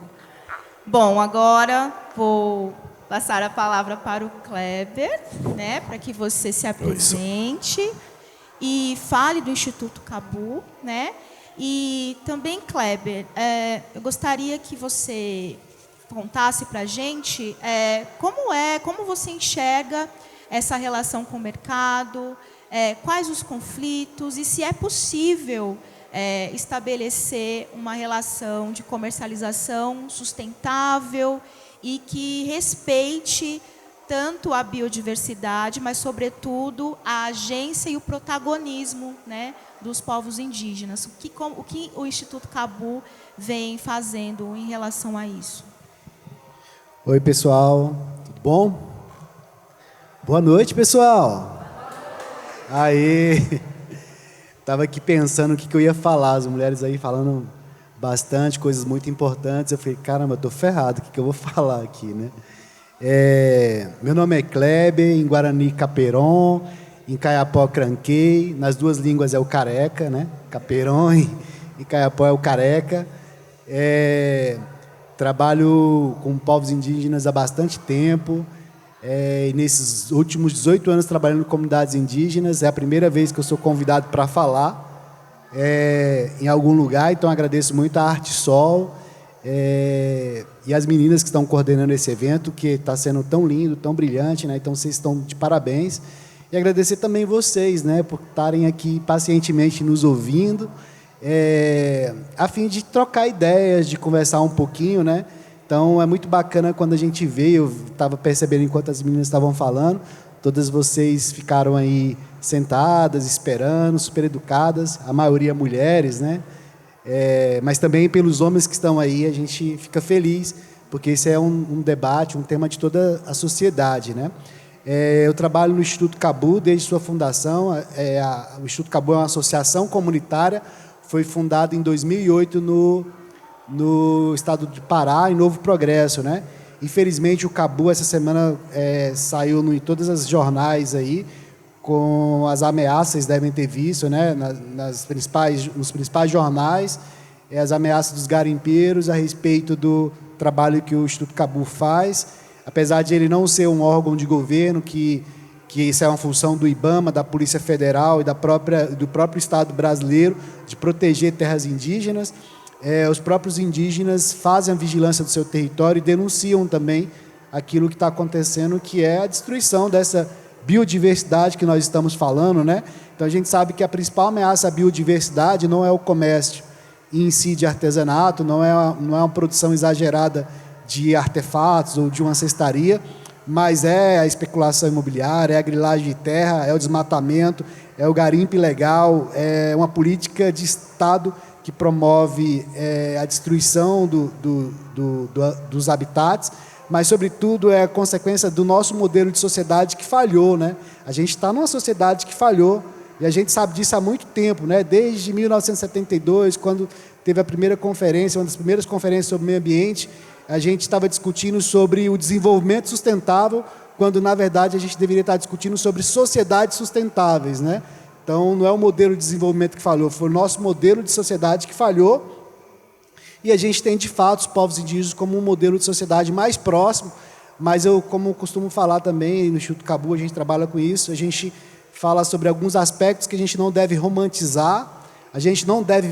Bom, agora vou passar a palavra para o Kleber, né, para que você se apresente e fale do Instituto Cabu, né? E também, Kleber, eu gostaria que você contasse para a gente como você enxerga essa relação com o mercado, quais os conflitos e se é possível estabelecer uma relação de comercialização sustentável e que respeite tanto a biodiversidade, mas, sobretudo, a agência e o protagonismo, né, dos povos indígenas. O que o Instituto Cabu vem fazendo em relação a isso? Oi, pessoal. Tudo bom? Boa noite, pessoal. Aí, estava aqui pensando o que eu ia falar, as mulheres aí falando bastante, coisas muito importantes. Eu falei, caramba, eu estou ferrado, o que eu vou falar aqui, né? Meu nome é Kleber, em Guarani, Caperon, em Caiapó, Cranquei, nas duas línguas é o careca, né? Caperon e Caiapó é o careca. Trabalho com povos indígenas há bastante tempo. E nesses últimos 18 anos trabalhando com comunidades indígenas, é a primeira vez que eu sou convidado para falar em algum lugar, então agradeço muito a Arte Sol e as meninas que estão coordenando esse evento, que está sendo tão lindo, tão brilhante, né? Então vocês estão de parabéns. E agradecer também vocês, né, por estarem aqui pacientemente nos ouvindo, a fim de trocar ideias, de conversar um pouquinho, né? Então, é muito bacana quando a gente vê, eu estava percebendo enquanto as meninas estavam falando, todas vocês ficaram aí sentadas, esperando, super educadas, a maioria mulheres, né? Mas também pelos homens que estão aí, a gente fica feliz, porque esse é um debate, um tema de toda a sociedade, né? Eu trabalho no Instituto Cabu desde sua fundação. O Instituto Cabu é uma associação comunitária, foi fundado em 2008 no estado de Pará, em Novo Progresso, né? Infelizmente, o Cabu, essa semana, saiu em todas as jornais aí, com as ameaças, vocês devem ter visto, né, nos principais jornais, as ameaças dos garimpeiros a respeito do trabalho que o Instituto Cabu faz, apesar de ele não ser um órgão de governo, que isso é uma função do IBAMA, da Polícia Federal e do próprio Estado brasileiro, de proteger terras indígenas. Os próprios indígenas fazem a vigilância do seu território e denunciam também aquilo que está acontecendo, que é a destruição dessa biodiversidade que nós estamos falando, né? Então, a gente sabe que a principal ameaça à biodiversidade não é o comércio em si de artesanato, não é uma produção exagerada de artefatos ou de uma cestaria, mas é a especulação imobiliária, é a grilagem de terra, é o desmatamento, é o garimpo ilegal, é uma política de Estado que promove a destruição dos habitats, mas, sobretudo, é a consequência do nosso modelo de sociedade que falhou, né? A gente está numa sociedade que falhou, e a gente sabe disso há muito tempo, né? Desde 1972, quando teve a primeira conferência, uma das primeiras conferências sobre meio ambiente, a gente estava discutindo sobre o desenvolvimento sustentável, quando, na verdade, a gente deveria estar discutindo sobre sociedades sustentáveis, né? Então, não é o modelo de desenvolvimento que falhou, foi o nosso modelo de sociedade que falhou. E a gente tem, de fato, os povos indígenas como um modelo de sociedade mais próximo, mas eu, como costumo falar também, no Instituto Cabu a gente trabalha com isso, a gente fala sobre alguns aspectos que a gente não deve romantizar, a gente não deve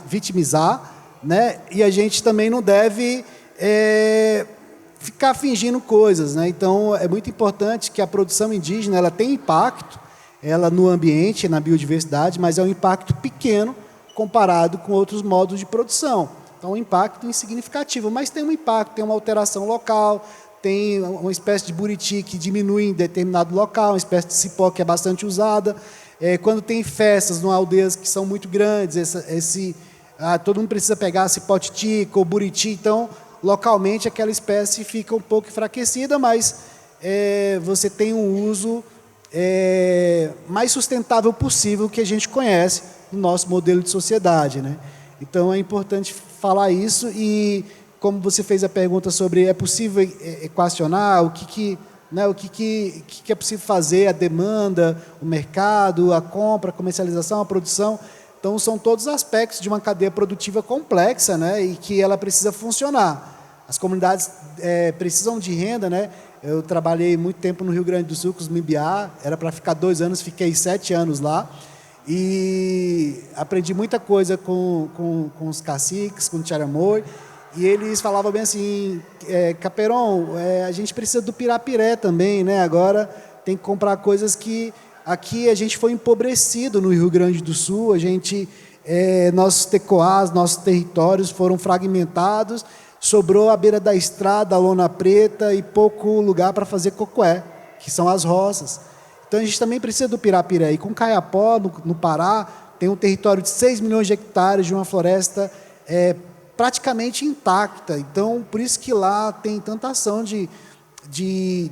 vitimizar, né? E a gente também não deve ficar fingindo coisas, né? Então, é muito importante que a produção indígena ela tenha impacto, ela no ambiente, na biodiversidade, mas é um impacto pequeno comparado com outros modos de produção. Então, um impacto insignificativo, mas tem um impacto, tem uma alteração local, tem uma espécie de buriti que diminui em determinado local, uma espécie de cipó que é bastante usada. Quando tem festas em aldeias que são muito grandes, todo mundo precisa pegar cipó titica ou buriti, então, localmente, aquela espécie fica um pouco enfraquecida, mas você tem um uso mais sustentável possível que a gente conhece no nosso modelo de sociedade, né? Então, é importante falar isso e, como você fez a pergunta sobre é possível equacionar o que é possível fazer, a demanda, o mercado, a compra, a comercialização, a produção. Então, são todos aspectos de uma cadeia produtiva complexa, né, e que ela precisa funcionar. As comunidades precisam de renda, né? Eu trabalhei muito tempo no Rio Grande do Sul com os Mbiá, era para ficar 2 anos, fiquei 7 anos lá. E aprendi muita coisa com os caciques, com o Tcharamoi, e eles falavam bem assim, Caperon, a gente precisa do pirapiré também, né? Agora tem que comprar coisas que aqui a gente foi empobrecido no Rio Grande do Sul, a gente, nossos tecoás, nossos territórios foram fragmentados, sobrou à beira da estrada a lona preta e pouco lugar para fazer cocoé, que são as roças. Então, a gente também precisa do pirapiré. E com Caiapó, no Pará, tem um território de 6 milhões de hectares de uma floresta praticamente intacta. Então, por isso que lá tem tanta ação de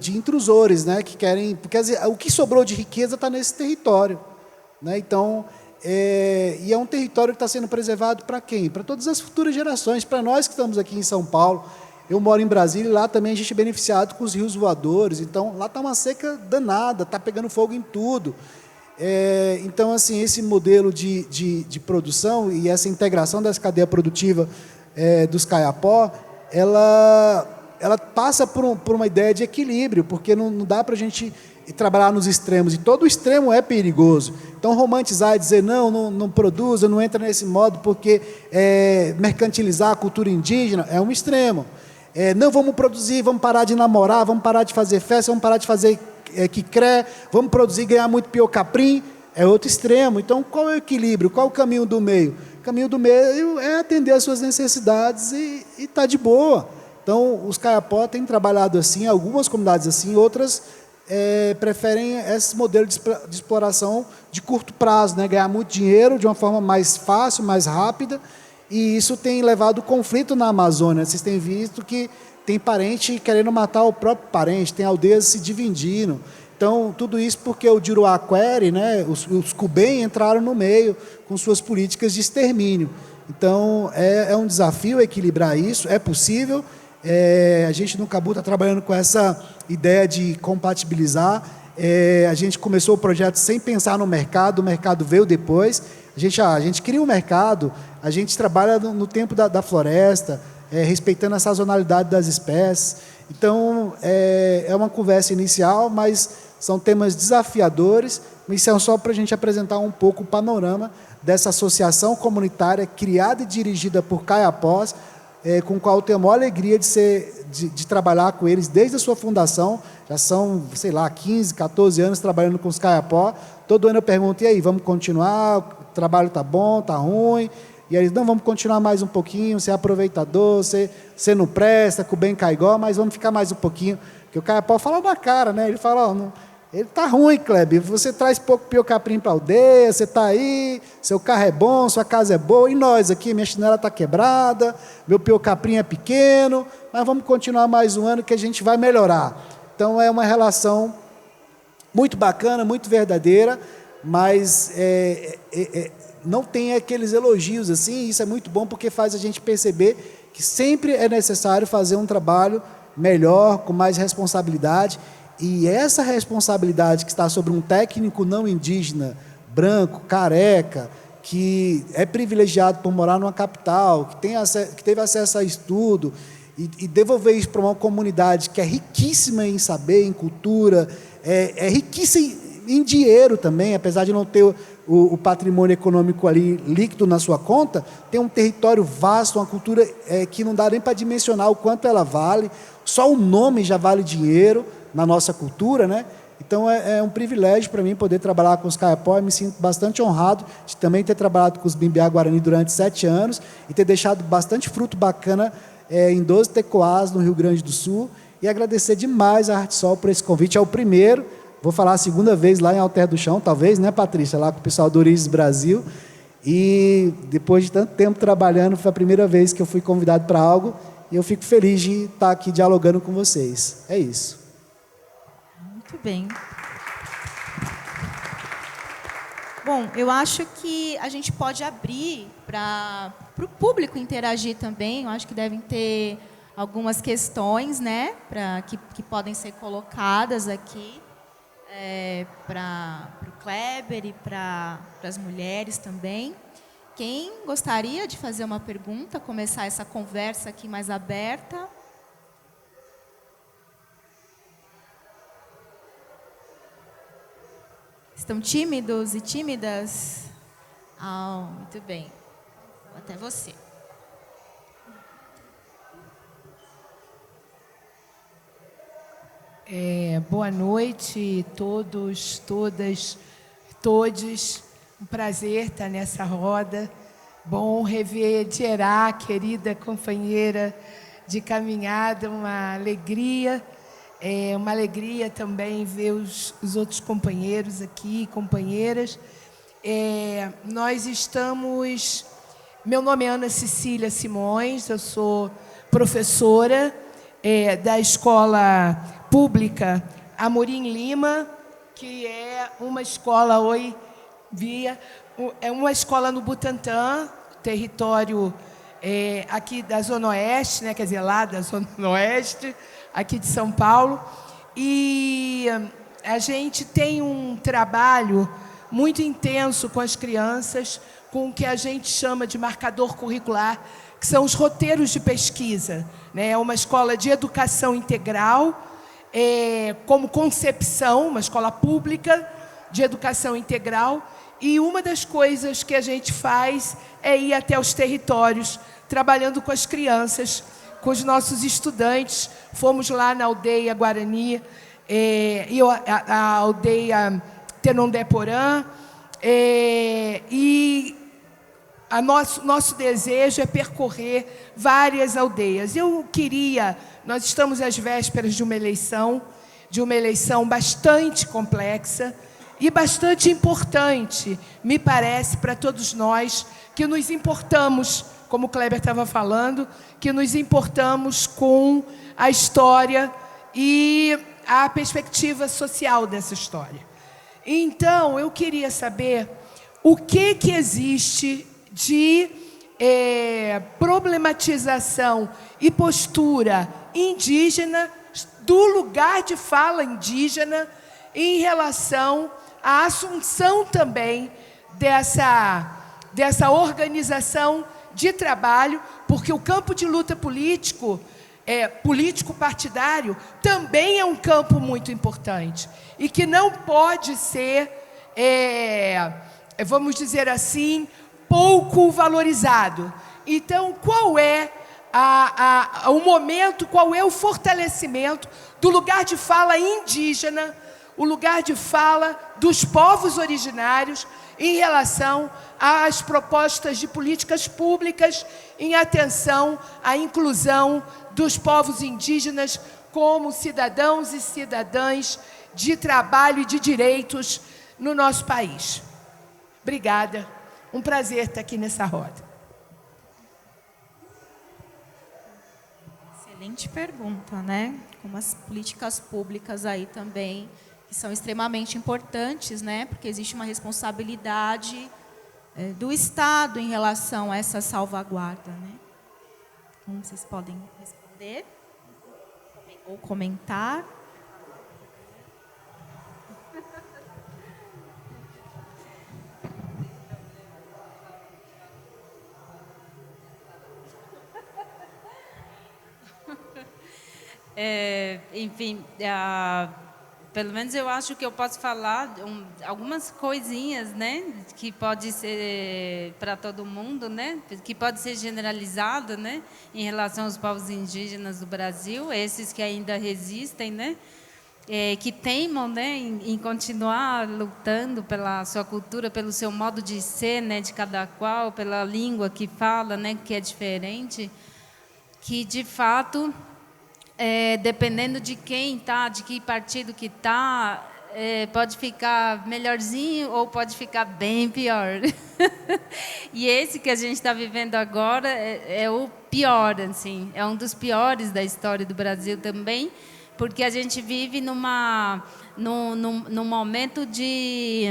intrusores, né, que querem... Porque o que sobrou de riqueza está nesse território, né? Então, e é um território que está sendo preservado para quem? Para todas as futuras gerações, para nós que estamos aqui em São Paulo. Eu moro em Brasília e lá também a gente é beneficiado com os rios voadores. Então, lá está uma seca danada, está pegando fogo em tudo. Então, assim, esse modelo de produção e essa integração dessa cadeia produtiva dos Caiapó, ela passa por uma ideia de equilíbrio, porque não dá para a gente trabalhar nos extremos, e todo extremo é perigoso. Então, romantizar e dizer, não produza, não entra nesse modo, porque mercantilizar a cultura indígena é um extremo. Não vamos produzir, vamos parar de namorar, vamos parar de fazer festa, vamos parar de fazer quicré, vamos produzir e ganhar muito piocaprim, é outro extremo. Então, qual é o equilíbrio? Qual é o caminho do meio? O caminho do meio é atender às suas necessidades e está de boa. Então, os Caiapó têm trabalhado assim, algumas comunidades assim, outras preferem esse modelo de exploração de curto prazo, né? Ganhar muito dinheiro de uma forma mais fácil, mais rápida, e isso tem levado conflito na Amazônia. Vocês têm visto que tem parente querendo matar o próprio parente, tem aldeias se dividindo. Então, tudo isso porque o Juruaquere, né, os Cubem entraram no meio com suas políticas de extermínio. Então, é um desafio equilibrar isso, é possível. A gente no Cabu está trabalhando com essa ideia de compatibilizar. A gente começou o projeto sem pensar no mercado, o mercado veio depois. A gente cria um mercado, a gente trabalha no tempo da floresta, respeitando a sazonalidade das espécies. Então, é uma conversa inicial, mas são temas desafiadores. Isso é só para a gente apresentar um pouco o panorama dessa associação comunitária criada e dirigida por Caiapós, com o qual eu tenho a maior alegria de trabalhar com eles desde a sua fundação. Já são, 15, 14 anos trabalhando com os Caiapó. Todo ano eu pergunto, e aí, vamos continuar? O trabalho está bom, está ruim? E eles, não, vamos continuar mais um pouquinho, você é aproveitador, você não presta, com o bem caigó, mas vamos ficar mais um pouquinho. Porque o Caiapó fala na cara, né? Ele fala, ele está ruim, Kleber, você traz pouco piocaprim para a aldeia, você está aí, seu carro é bom, sua casa é boa, e nós aqui, minha chinela está quebrada, meu piocaprim é pequeno, mas vamos continuar mais um ano que a gente vai melhorar. Então, é uma relação muito bacana, muito verdadeira, mas não tem aqueles elogios assim. Isso é muito bom porque faz a gente perceber que sempre é necessário fazer um trabalho melhor, com mais responsabilidade, e essa responsabilidade que está sobre um técnico não indígena, branco, careca, que é privilegiado por morar numa capital, que teve acesso a estudo, e devolver isso para uma comunidade que é riquíssima em saber, em cultura, é riquíssima em dinheiro também, apesar de não ter o patrimônio econômico ali líquido na sua conta, tem um território vasto, uma cultura que não dá nem para dimensionar o quanto ela vale. Só o nome já vale dinheiro na nossa cultura, né? Então é um privilégio para mim poder trabalhar com os Caiapó. Eu me sinto bastante honrado de também ter trabalhado com os Bimbiá Guarani durante 7 anos e ter deixado bastante fruto bacana em 12 tecoás no Rio Grande do Sul, e agradecer demais a Artsol por esse convite. É o primeiro, vou falar a segunda vez lá em Alter do Chão, talvez, né, Patrícia, lá com o pessoal do Origens Brasil, e depois de tanto tempo trabalhando, foi a primeira vez que eu fui convidado para algo, e eu fico feliz de estar aqui dialogando com vocês. É isso. Muito bem. Bom, eu acho que a gente pode abrir para o público interagir também. Eu acho que devem ter algumas questões, né, que podem ser colocadas aqui para o Kleber e para as mulheres também. Quem gostaria de fazer uma pergunta, começar essa conversa aqui mais aberta? Estão tímidos e tímidas? Muito bem. Até você. Boa noite, todos, todas, todes. Um prazer estar nessa roda. Bom rever Dierá, querida companheira de caminhada, uma alegria. Uma alegria também ver os outros companheiros aqui, companheiras. Nós estamos... Meu nome é Ana Cecília Simões, eu sou professora da Escola Pública Amorim Lima, que é uma escola é uma escola no Butantã, território aqui da Zona Oeste, né, quer dizer, lá da Zona Oeste, aqui de São Paulo. E a gente tem um trabalho muito intenso com as crianças, com o que a gente chama de marcador curricular, que são os roteiros de pesquisa, né? É uma escola de educação integral, como concepção, uma escola pública de educação integral, e uma das coisas que a gente faz é ir até os territórios, trabalhando com as crianças, com os nossos estudantes. Fomos lá na aldeia Guarani, a aldeia Tenondé-Porã, e nosso desejo é percorrer várias aldeias. Nós estamos às vésperas de uma eleição bastante complexa e bastante importante, me parece, para todos nós que nos importamos, como o Kleber estava falando, que nos importamos com a história e a perspectiva social dessa história. Então, eu queria saber o que existe de problematização e postura indígena, do lugar de fala indígena em relação à assunção também dessa organização de trabalho, porque o campo de luta político partidário também é um campo muito importante e que não pode ser, vamos dizer assim, pouco valorizado. Então, qual é o momento, qual é o fortalecimento do lugar de fala indígena, o lugar de fala dos povos originários em relação às propostas de políticas públicas em atenção à inclusão dos povos indígenas como cidadãos e cidadãs de trabalho e de direitos no nosso país. Obrigada. Um prazer estar aqui nessa roda. Excelente pergunta, né? Como as políticas públicas aí também, que são extremamente importantes, né? Porque existe uma responsabilidade do Estado em relação a essa salvaguarda, né? Então, vocês podem responder ou comentar. Enfim, pelo menos eu acho que eu posso falar algumas coisinhas, né, que pode ser para todo mundo, né, que pode ser generalizado, né, em relação aos povos indígenas do Brasil, esses que ainda resistem, né, que teimam, né, em continuar lutando pela sua cultura, pelo seu modo de ser, né, de cada qual, pela língua que fala, né, que é diferente, que de fato dependendo de quem está, de que partido que está, pode ficar melhorzinho ou pode ficar bem pior. E esse que a gente está vivendo agora é o pior, assim, é um dos piores da história do Brasil também, porque a gente vive num momento de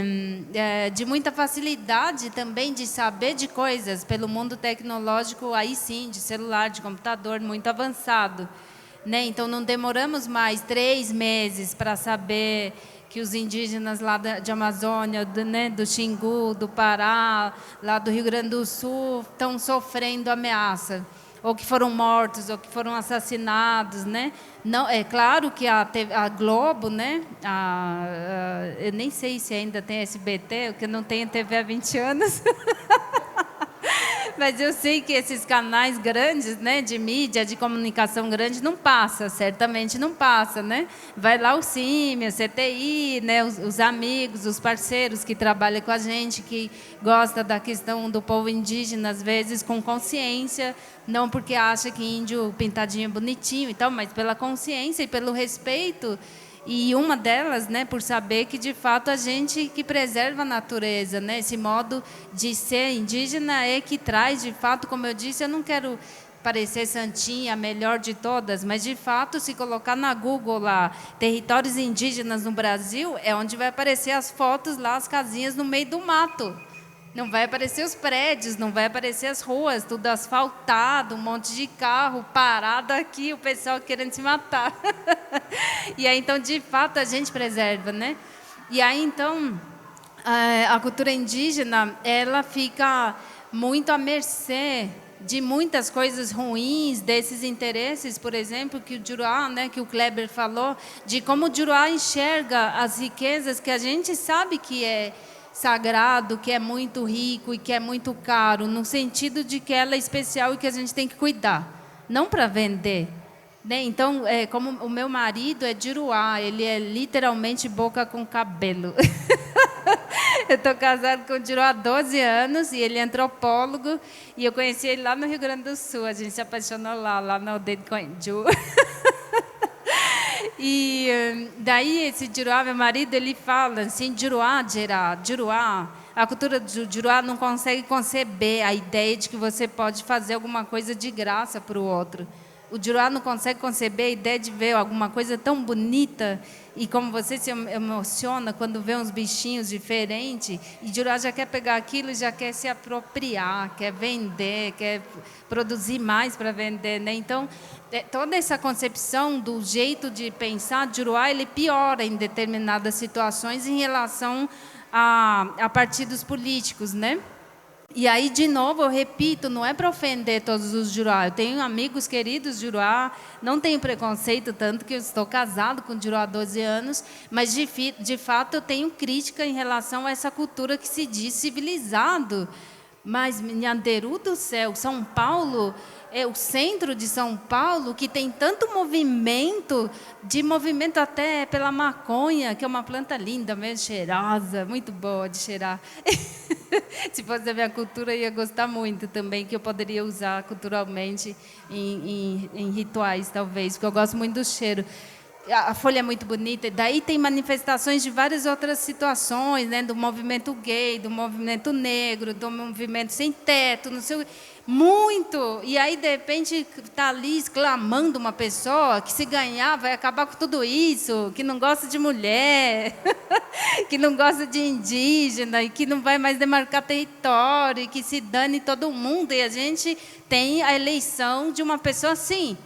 muita facilidade também de saber de coisas pelo mundo tecnológico, aí sim, de celular, de computador, muito avançado. Né? Então, não demoramos mais 3 meses para saber que os indígenas lá de Amazônia, do Xingu, do Pará, lá do Rio Grande do Sul, estão sofrendo ameaça, ou que foram mortos, ou que foram assassinados. Né? Não, é claro que a Globo, né? Eu nem sei se ainda tem SBT, porque eu não tenho TV há 20 anos. Mas eu sei que esses canais grandes, né, de mídia, de comunicação grande, não passa, certamente não passa, né? Vai lá o CIMI, a CTI, né, os amigos, os parceiros que trabalham com a gente, que gosta da questão do povo indígena, às vezes com consciência, não porque acha que índio pintadinho é bonitinho e tal, mas pela consciência e pelo respeito. E uma delas, né, por saber que, de fato, a gente que preserva a natureza, né, esse modo de ser indígena é que traz, de fato, como eu disse, eu não quero parecer santinha, a melhor de todas, mas, de fato, se colocar na Google lá, territórios indígenas no Brasil, é onde vai aparecer as fotos lá, as casinhas no meio do mato. Não vai aparecer os prédios, não vai aparecer as ruas, tudo asfaltado, um monte de carro parado aqui, o pessoal querendo se matar. E aí, então, de fato, a gente preserva, né? E aí, então, a cultura indígena, ela fica muito à mercê de muitas coisas ruins, desses interesses, por exemplo, que o Juruá, né, que o Kleber falou, de como o Juruá enxerga as riquezas que a gente sabe que é sagrado, que é muito rico e que é muito caro, no sentido de que ela é especial e que a gente tem que cuidar, não para vender. Né? Então, como o meu marido é Juruá, ele é literalmente boca com cabelo. Eu estou casada com o Juruá há 12 anos e ele é antropólogo e eu conheci ele lá no Rio Grande do Sul, a gente se apaixonou lá na aldeia de Coenju. E daí esse Juruá, meu marido, ele fala assim, Juruá, a cultura do Juruá não consegue conceber a ideia de que você pode fazer alguma coisa de graça para o outro. O Juruá não consegue conceber a ideia de ver alguma coisa tão bonita, e como você se emociona quando vê uns bichinhos diferentes, e o Juruá já quer pegar aquilo e já quer se apropriar, quer vender, quer produzir mais para vender, né? Então, toda essa concepção do jeito de pensar de Juruá, ele piora em determinadas situações em relação a partidos políticos, né? E aí, de novo, eu repito, não é para ofender todos os Juruá. Eu tenho amigos queridos Juruá, não tenho preconceito, tanto que eu estou casado com Juruá há 12 anos, mas, de fato, eu tenho crítica em relação a essa cultura que se diz civilizado. Mas, Nhanderu do céu, São Paulo, é o centro de São Paulo, que tem tanto movimento até pela maconha, que é uma planta linda, meio cheirosa, muito boa de cheirar. Se fosse da minha cultura, eu ia gostar muito também, que eu poderia usar culturalmente em rituais, talvez, porque eu gosto muito do cheiro. A folha é muito bonita, e daí tem manifestações de várias outras situações, né, do movimento gay, do movimento negro, do movimento sem teto, não sei, muito. E aí, de repente, está ali exclamando uma pessoa que, se ganhar, vai acabar com tudo isso, que não gosta de mulher, que não gosta de indígena, e que não vai mais demarcar território, e que se dane todo mundo. E a gente tem a eleição de uma pessoa assim.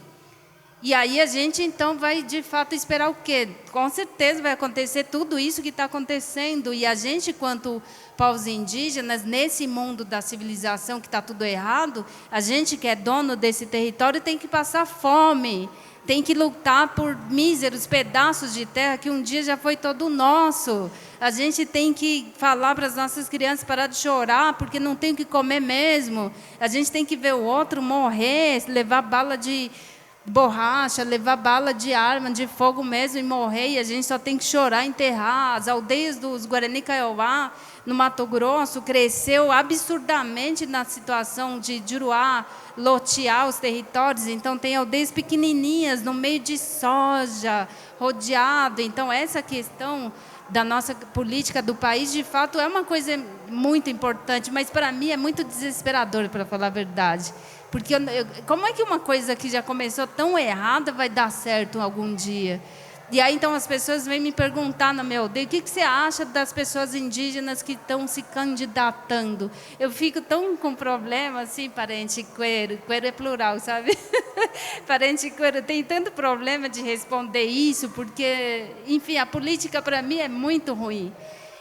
E aí a gente, então, vai, de fato, esperar o quê? Com certeza vai acontecer tudo isso que está acontecendo. E a gente, quanto povos indígenas, nesse mundo da civilização que está tudo errado, a gente que é dono desse território tem que passar fome, tem que lutar por míseros pedaços de terra que um dia já foi todo nosso. A gente tem que falar para as nossas crianças parar de chorar, porque não tem o que comer mesmo. A gente tem que ver o outro morrer, levar bala de borracha, levar bala de arma, de fogo mesmo e morrer, e a gente só tem que chorar, enterrar. As aldeias dos Guarani Kaiowá, no Mato Grosso, cresceu absurdamente na situação de Juruá lotear os territórios. Então, tem aldeias pequenininhas, no meio de soja, rodeado. Então, essa questão da nossa política do país, de fato, é uma coisa muito importante, mas, para mim, é muito desesperador, para falar a verdade. Porque como é que uma coisa que já começou tão errada vai dar certo algum dia? E aí, então, as pessoas vêm me perguntar na minha aldeia, o que você acha das pessoas indígenas que estão se candidatando? Eu fico tão com problema, assim, parente queiro é plural, sabe? Parente queiro, tem tanto problema de responder isso, porque, enfim, a política, para mim, é muito ruim.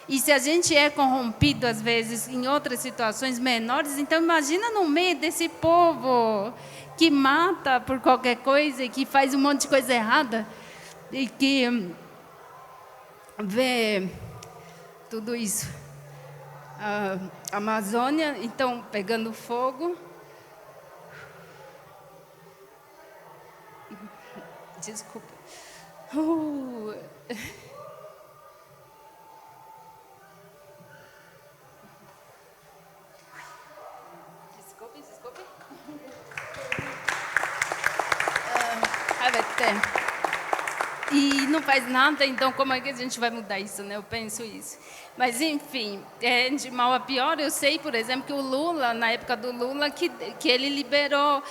E se a gente é corrompido, às vezes, em outras situações menores, então imagina no meio desse povo que mata por qualquer coisa e que faz um monte de coisa errada e que vê tudo isso. A Amazônia, então, pegando fogo. Desculpa. Desculpe. E não faz nada, então como é que a gente vai mudar isso, né? Eu penso isso. Mas, enfim, de mal a pior, eu sei, por exemplo, que o Lula, na época do Lula, que ele liberou,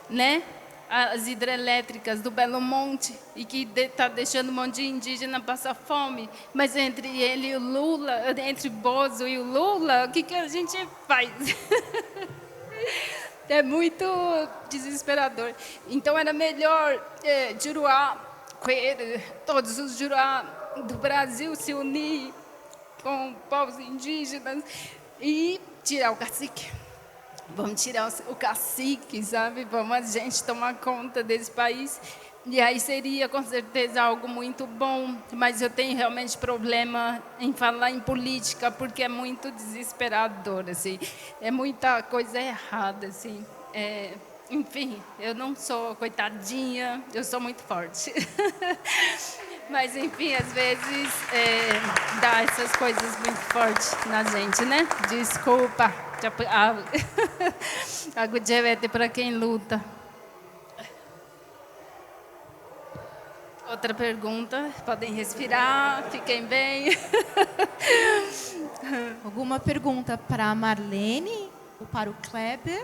né, as hidrelétricas do Belo Monte e que está deixando um monte de indígena passar fome. Mas entre ele e o Lula, entre Bozo e o Lula, o que a gente faz? É muito desesperador. Então, era melhor Juruá, todos os Juruá do Brasil se unir com povos indígenas e tirar o cacique. Vamos tirar o cacique, sabe? Vamos a gente tomar conta desse país. E aí seria, com certeza, algo muito bom. Mas eu tenho realmente problema em falar em política, porque é muito desesperador, assim. É muita coisa errada, assim. Enfim, eu não sou coitadinha, eu sou muito forte. Mas, enfim, às vezes dá essas coisas muito fortes na gente, né? Desculpa. A Gudjevete para quem luta. Outra pergunta? Podem respirar, fiquem bem. Alguma pergunta para a Marlene ou para o Kleber?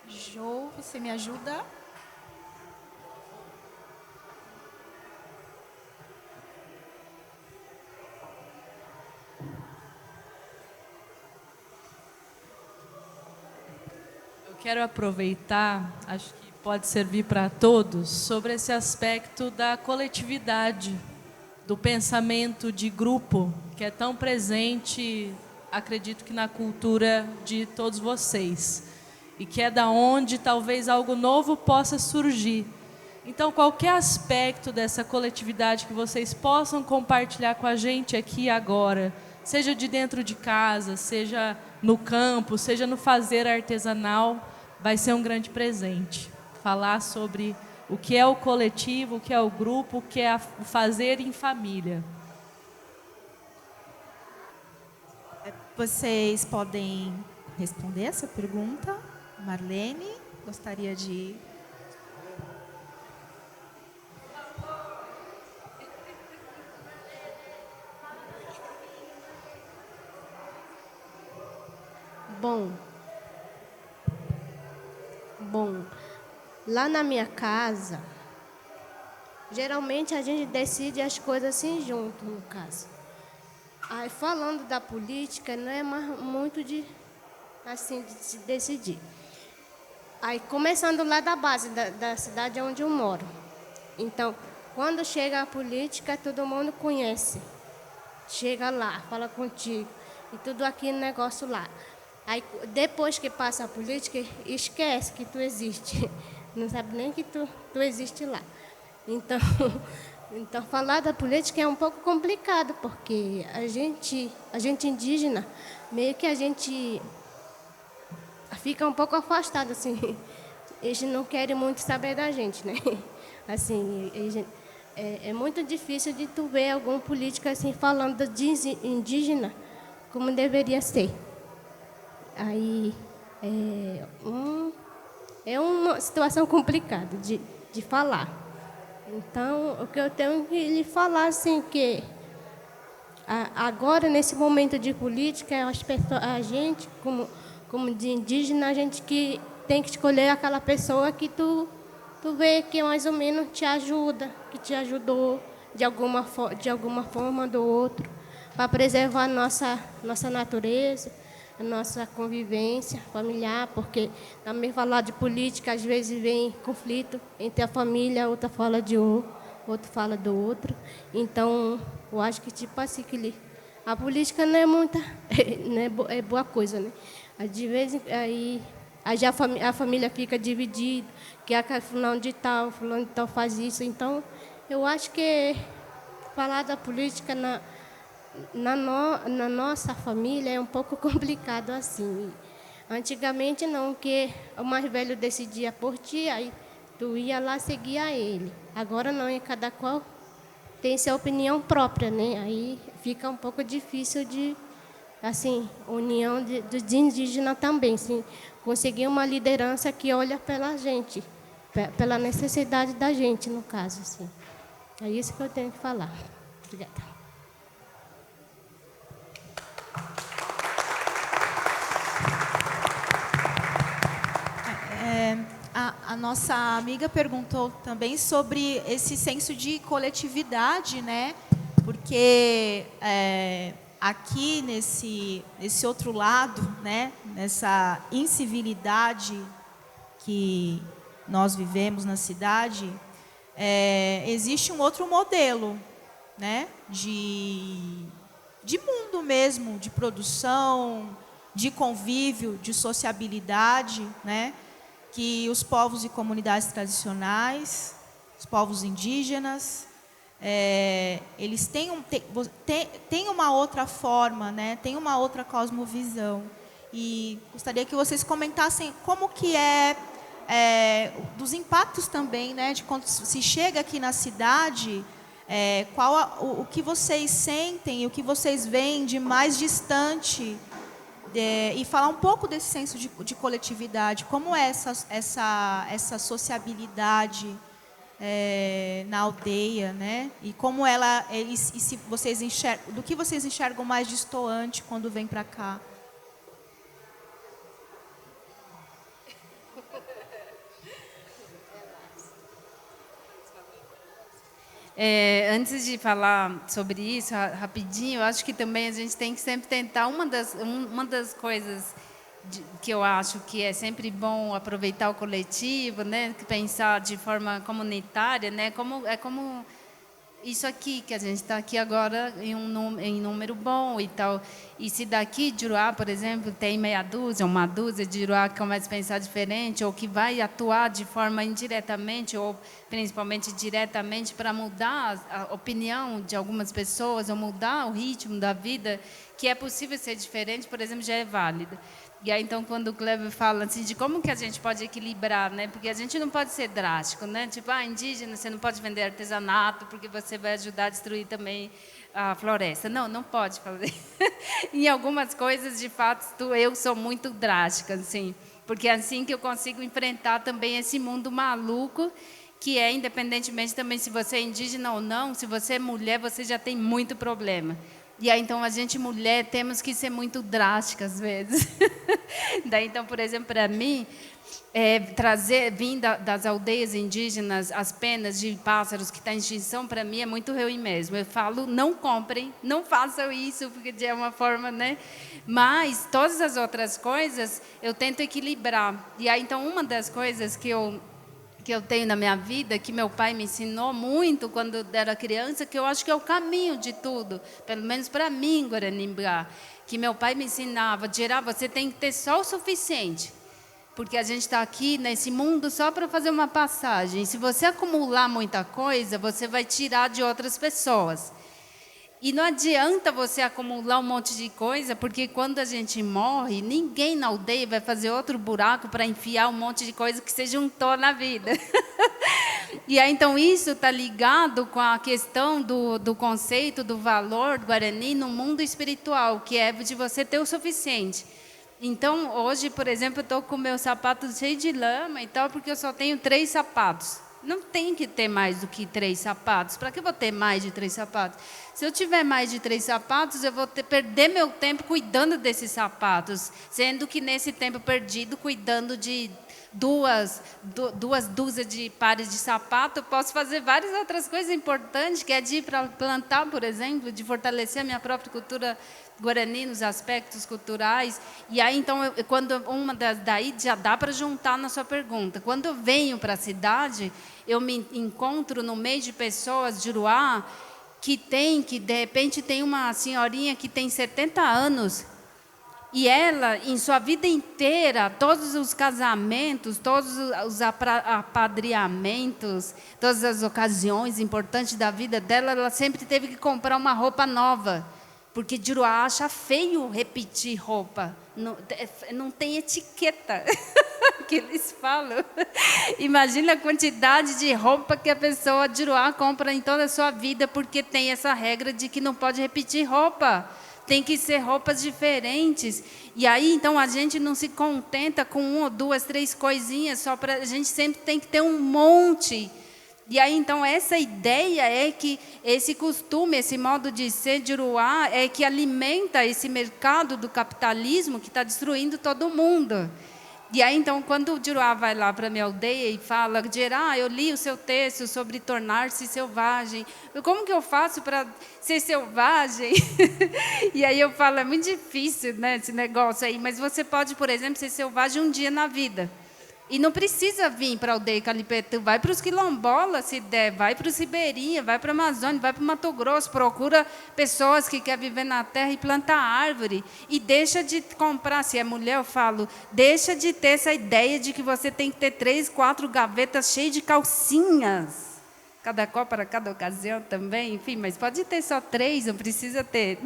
Jo, você me ajuda? quero aproveitar, acho que pode servir para todos, sobre esse aspecto da coletividade, do pensamento de grupo, que é tão presente, acredito que na cultura de todos vocês, e que é da onde talvez algo novo possa surgir. Então, qualquer aspecto dessa coletividade que vocês possam compartilhar com a gente aqui agora, seja de dentro de casa, seja no campo, seja no fazer artesanal, vai ser um grande presente. Falar sobre o que é o coletivo, o que é o grupo, o que é o fazer em família. Vocês podem responder essa pergunta? Marlene, gostaria de... Bom, lá na minha casa, geralmente a gente decide as coisas assim junto, no caso. Aí, falando da política, não é mais muito de se decidir. Aí, começando lá da base da cidade onde eu moro. Então, quando chega a política, todo mundo conhece. Chega lá, fala contigo. E tudo aquele negócio lá. Aí, depois que passa a política, esquece que tu existe. Não sabe nem que tu existe lá. Então, falar da política é um pouco complicado, porque a gente indígena, meio que a gente fica um pouco afastado, assim. Eles não querem muito saber da gente, né? Assim, é muito difícil de tu ver algum político assim falando de indígena como deveria ser. Aí é uma situação complicada de falar. Então, o que eu tenho que lhe falar assim que agora nesse momento de política, a gente como de indígena, a gente que tem que escolher aquela pessoa que tu vê que mais ou menos te ajuda, que te ajudou de alguma forma do outro, para preservar a nossa natureza, a nossa convivência familiar, porque também falar de política, às vezes vem conflito entre a família, outra fala de um, outro fala do outro. Então, eu acho que tipo assim, a política não é muita, não é boa coisa, né? De vez aí já a família fica dividida, que fulano de tal faz isso. Então, eu acho que falar da política na nossa família é um pouco complicado assim. Antigamente não, que o mais velho decidia por ti, aí tu ia lá seguir a ele. Agora não, e cada qual tem sua opinião própria, né? Aí fica um pouco difícil de, assim, união dos indígenas também, assim, conseguir uma liderança que olha pela gente, pela necessidade da gente, no caso, assim. É isso que eu tenho que falar. Obrigada. A nossa amiga perguntou também sobre esse senso de coletividade, né? Porque aqui nesse outro lado, né? Nessa incivilidade que nós vivemos na cidade, existe um outro modelo, né? De mundo mesmo, de produção, de convívio, de sociabilidade, né? Que os povos e comunidades tradicionais, os povos indígenas, eles têm uma outra forma, né? Tem uma outra cosmovisão. E gostaria que vocês comentassem como que dos impactos também, né? De quando se chega aqui na cidade, o que vocês sentem e o que vocês veem de mais distante. E falar um pouco desse senso de coletividade, como é essa sociabilidade na aldeia, né? E como se vocês enxergam, do que vocês enxergam mais distoante quando vêm para cá? Antes de falar sobre isso, rapidinho, eu acho que também a gente tem que sempre tentar uma das coisas que eu acho que é sempre bom aproveitar o coletivo, né? Pensar de forma comunitária, né? Como isso aqui, que a gente está aqui agora em número bom e tal. E se daqui de Juruá, por exemplo, tem meia dúzia, uma dúzia de Juruá que começa a pensar diferente, ou que vai atuar de forma indiretamente, ou principalmente diretamente, para mudar a opinião de algumas pessoas, ou mudar o ritmo da vida, que é possível ser diferente, por exemplo, já é válida. E aí, então, quando o Kleber fala assim, de como que a gente pode equilibrar, né? Porque a gente não pode ser drástico, né? Tipo, indígena, você não pode vender artesanato, porque você vai ajudar a destruir também a floresta. Não, não pode fazer. Em algumas coisas, de fato, eu sou muito drástica, assim, porque é assim que eu consigo enfrentar também esse mundo maluco, que é, independentemente também se você é indígena ou não, se você é mulher, você já tem muito problema. E aí, então, a gente, mulher, temos que ser muito drástica, às vezes. Daí, então, por exemplo, para mim, vir das aldeias indígenas as penas de pássaros que estão em extinção, para mim, é muito ruim mesmo. Eu falo, não comprem, não façam isso, porque é uma forma, né? Mas, todas as outras coisas, eu tento equilibrar. E aí, então, uma das coisas que eu tenho na minha vida, que meu pai me ensinou muito quando eu era criança, que eu acho que é o caminho de tudo, pelo menos para mim, Guaranimbá, que meu pai me ensinava, Gerá, você tem que ter só o suficiente, porque a gente está aqui nesse mundo só para fazer uma passagem. Se você acumular muita coisa, você vai tirar de outras pessoas. E não adianta você acumular um monte de coisa, porque quando a gente morre, ninguém na aldeia vai fazer outro buraco para enfiar um monte de coisa que se juntou na vida. E aí, então, isso está ligado com a questão do conceito, do valor do Guarani no mundo espiritual, que é de você ter o suficiente. Então, hoje, por exemplo, eu estou com meus sapatos cheios de lama e tal, porque eu só tenho 3 sapatos. Não tem que ter mais do que 3 sapatos. Para que eu vou ter mais de 3 sapatos? Se eu tiver mais de 3 sapatos, eu vou perder meu tempo cuidando desses sapatos, sendo que nesse tempo perdido, cuidando de duas dúzias de pares de sapato, eu posso fazer várias outras coisas importantes, que é de ir para plantar, por exemplo, de fortalecer a minha própria cultura guarani nos aspectos culturais. E aí, então, daí já dá para juntar na sua pergunta. Quando eu venho para a cidade, eu me encontro no meio de pessoas de Juruá que de repente tem uma senhorinha que tem 70 anos e ela, em sua vida inteira, todos os casamentos, todos os apadrinhamentos, todas as ocasiões importantes da vida dela, ela sempre teve que comprar uma roupa nova. Porque Juruá acha feio repetir roupa. Não tem etiqueta que eles falam. Imagina a quantidade de roupa que a pessoa de Juruá compra em toda a sua vida, porque tem essa regra de que não pode repetir roupa. Tem que ser roupas diferentes. E aí, então, a gente não se contenta com 1, 2, 3 coisinhas, a gente sempre tem que ter um monte. E aí, então, essa ideia é que esse costume, esse modo de ser de Juruá é que alimenta esse mercado do capitalismo que está destruindo todo mundo. E aí, então, quando o Juruá vai lá para a minha aldeia e fala, Gerá, eu li o seu texto sobre tornar-se selvagem. Como que eu faço para ser selvagem? E aí eu falo, é muito difícil, né, esse negócio aí, mas você pode, por exemplo, ser selvagem um dia na vida. E não precisa vir para a aldeia Calipetu, vai para os quilombolas, se der, vai para os ribeirinhos, vai para a Amazônia, vai para o Mato Grosso, procura pessoas que querem viver na terra e plantar árvore. E deixa de comprar, se é mulher, eu falo, deixa de ter essa ideia de que você tem que ter 3, 4 gavetas cheias de calcinhas. Cada qual para cada ocasião também, enfim, mas pode ter só 3, não precisa ter...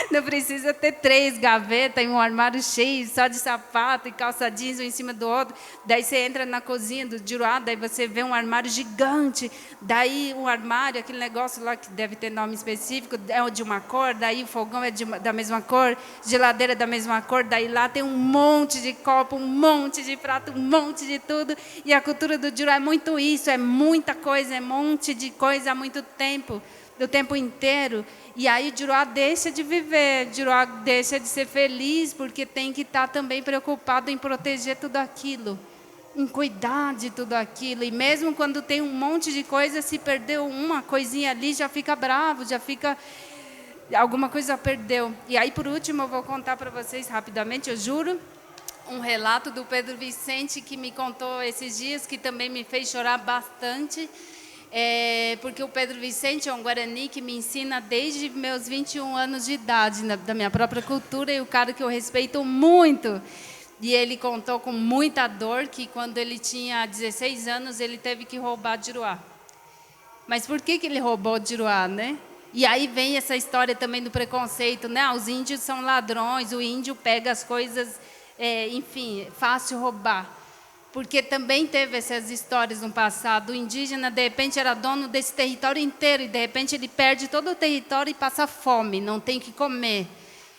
Não precisa ter 3 gavetas e um armário cheio só de sapato e calça jeans um em cima do outro. Daí você entra na cozinha do Juruá, daí você vê um armário gigante. Daí o armário, aquele negócio lá que deve ter nome específico, é de uma cor. Daí o fogão é da mesma cor, geladeira da mesma cor. Daí lá tem um monte de copo, um monte de prato, um monte de tudo. E a cultura do Juruá é muito isso, é muita coisa, é um monte de coisa há muito tempo. Do tempo inteiro, e aí o Juruá deixa de viver, o Juruá deixa de ser feliz, porque tem que estar também preocupado em proteger tudo aquilo, em cuidar de tudo aquilo, e mesmo quando tem um monte de coisa, se perdeu uma coisinha ali, já fica bravo, já fica... alguma coisa perdeu. E aí, por último, eu vou contar para vocês rapidamente, eu juro, um relato do Pedro Vicente que me contou esses dias, que também me fez chorar bastante, porque o Pedro Vicente é um Guarani que me ensina desde meus 21 anos de idade, da minha própria cultura, e o cara que eu respeito muito. E ele contou com muita dor que quando ele tinha 16 anos, ele teve que roubar Diruá. Mas por que ele roubou Diruá, né? E aí vem essa história também do preconceito, né? Os índios são ladrões, o índio pega as coisas, enfim, fácil roubar. Porque também teve essas histórias no passado. O indígena, de repente, era dono desse território inteiro e, de repente, ele perde todo o território e passa fome, não tem o que comer,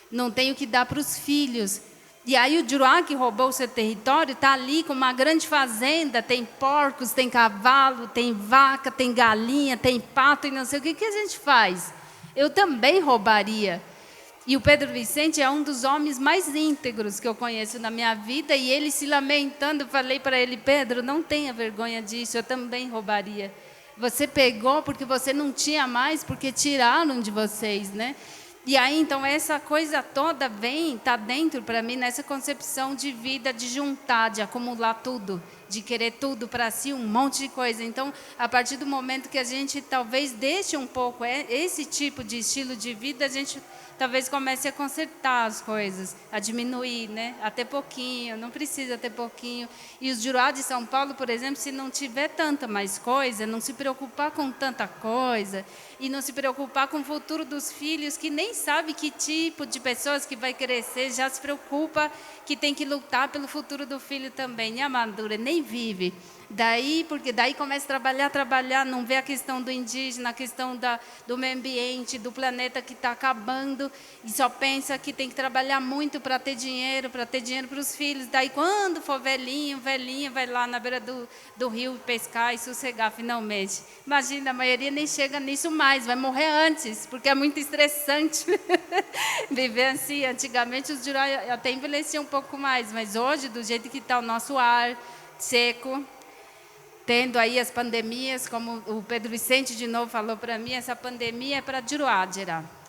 não tem o que dar para os filhos. E aí o Diruá, que roubou o seu território, está ali com uma grande fazenda, tem porcos, tem cavalo, tem vaca, tem galinha, tem pato e não sei o que a gente faz. Eu também roubaria. E o Pedro Vicente é um dos homens mais íntegros que eu conheço na minha vida, e ele se lamentando, eu falei para ele, Pedro, não tenha vergonha disso, eu também roubaria. Você pegou porque você não tinha mais, porque tiraram de vocês, né? E aí, então, essa coisa toda está dentro, para mim, nessa concepção de vida, de juntar, de acumular tudo, de querer tudo para si, um monte de coisa. Então, a partir do momento que a gente talvez deixe um pouco esse tipo de estilo de vida, a gente talvez comece a consertar as coisas, a diminuir, né? A ter pouquinho, não precisa ter pouquinho. E os Juruá de São Paulo, por exemplo, se não tiver tanta mais coisa, não se preocupar com tanta coisa, e não se preocupar com o futuro dos filhos, que nem sabe que tipo de pessoas que vai crescer, já se preocupa que tem que lutar pelo futuro do filho também, nem amadura, nem vive. Porque daí começa a trabalhar, não vê a questão do indígena, a questão do meio ambiente, do planeta que está acabando, e só pensa que tem que trabalhar muito para ter dinheiro para os filhos. Daí, quando for velhinha, vai lá na beira do rio pescar e sossegar finalmente. Imagina, a maioria nem chega nisso mais, vai morrer antes, porque é muito estressante viver assim. Antigamente, os Juruá até envelheciam um pouco mais, mas hoje, do jeito que está o nosso ar seco, tendo aí as pandemias, como o Pedro Vicente de novo falou para mim, essa pandemia é para Juruá,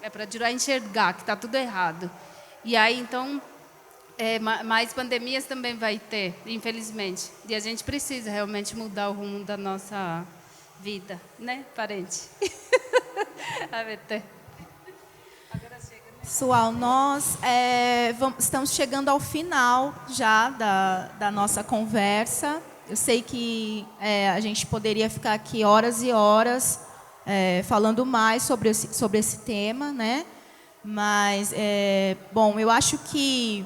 é para Juruá enxergar que está tudo errado. E aí, então, mais pandemias também vai ter, infelizmente. E a gente precisa realmente mudar o rumo da nossa vida, né, parente? Pessoal, nós estamos chegando ao final já da nossa conversa. Eu sei que a gente poderia ficar aqui horas e horas falando mais sobre esse tema, né? Mas, bom, eu acho que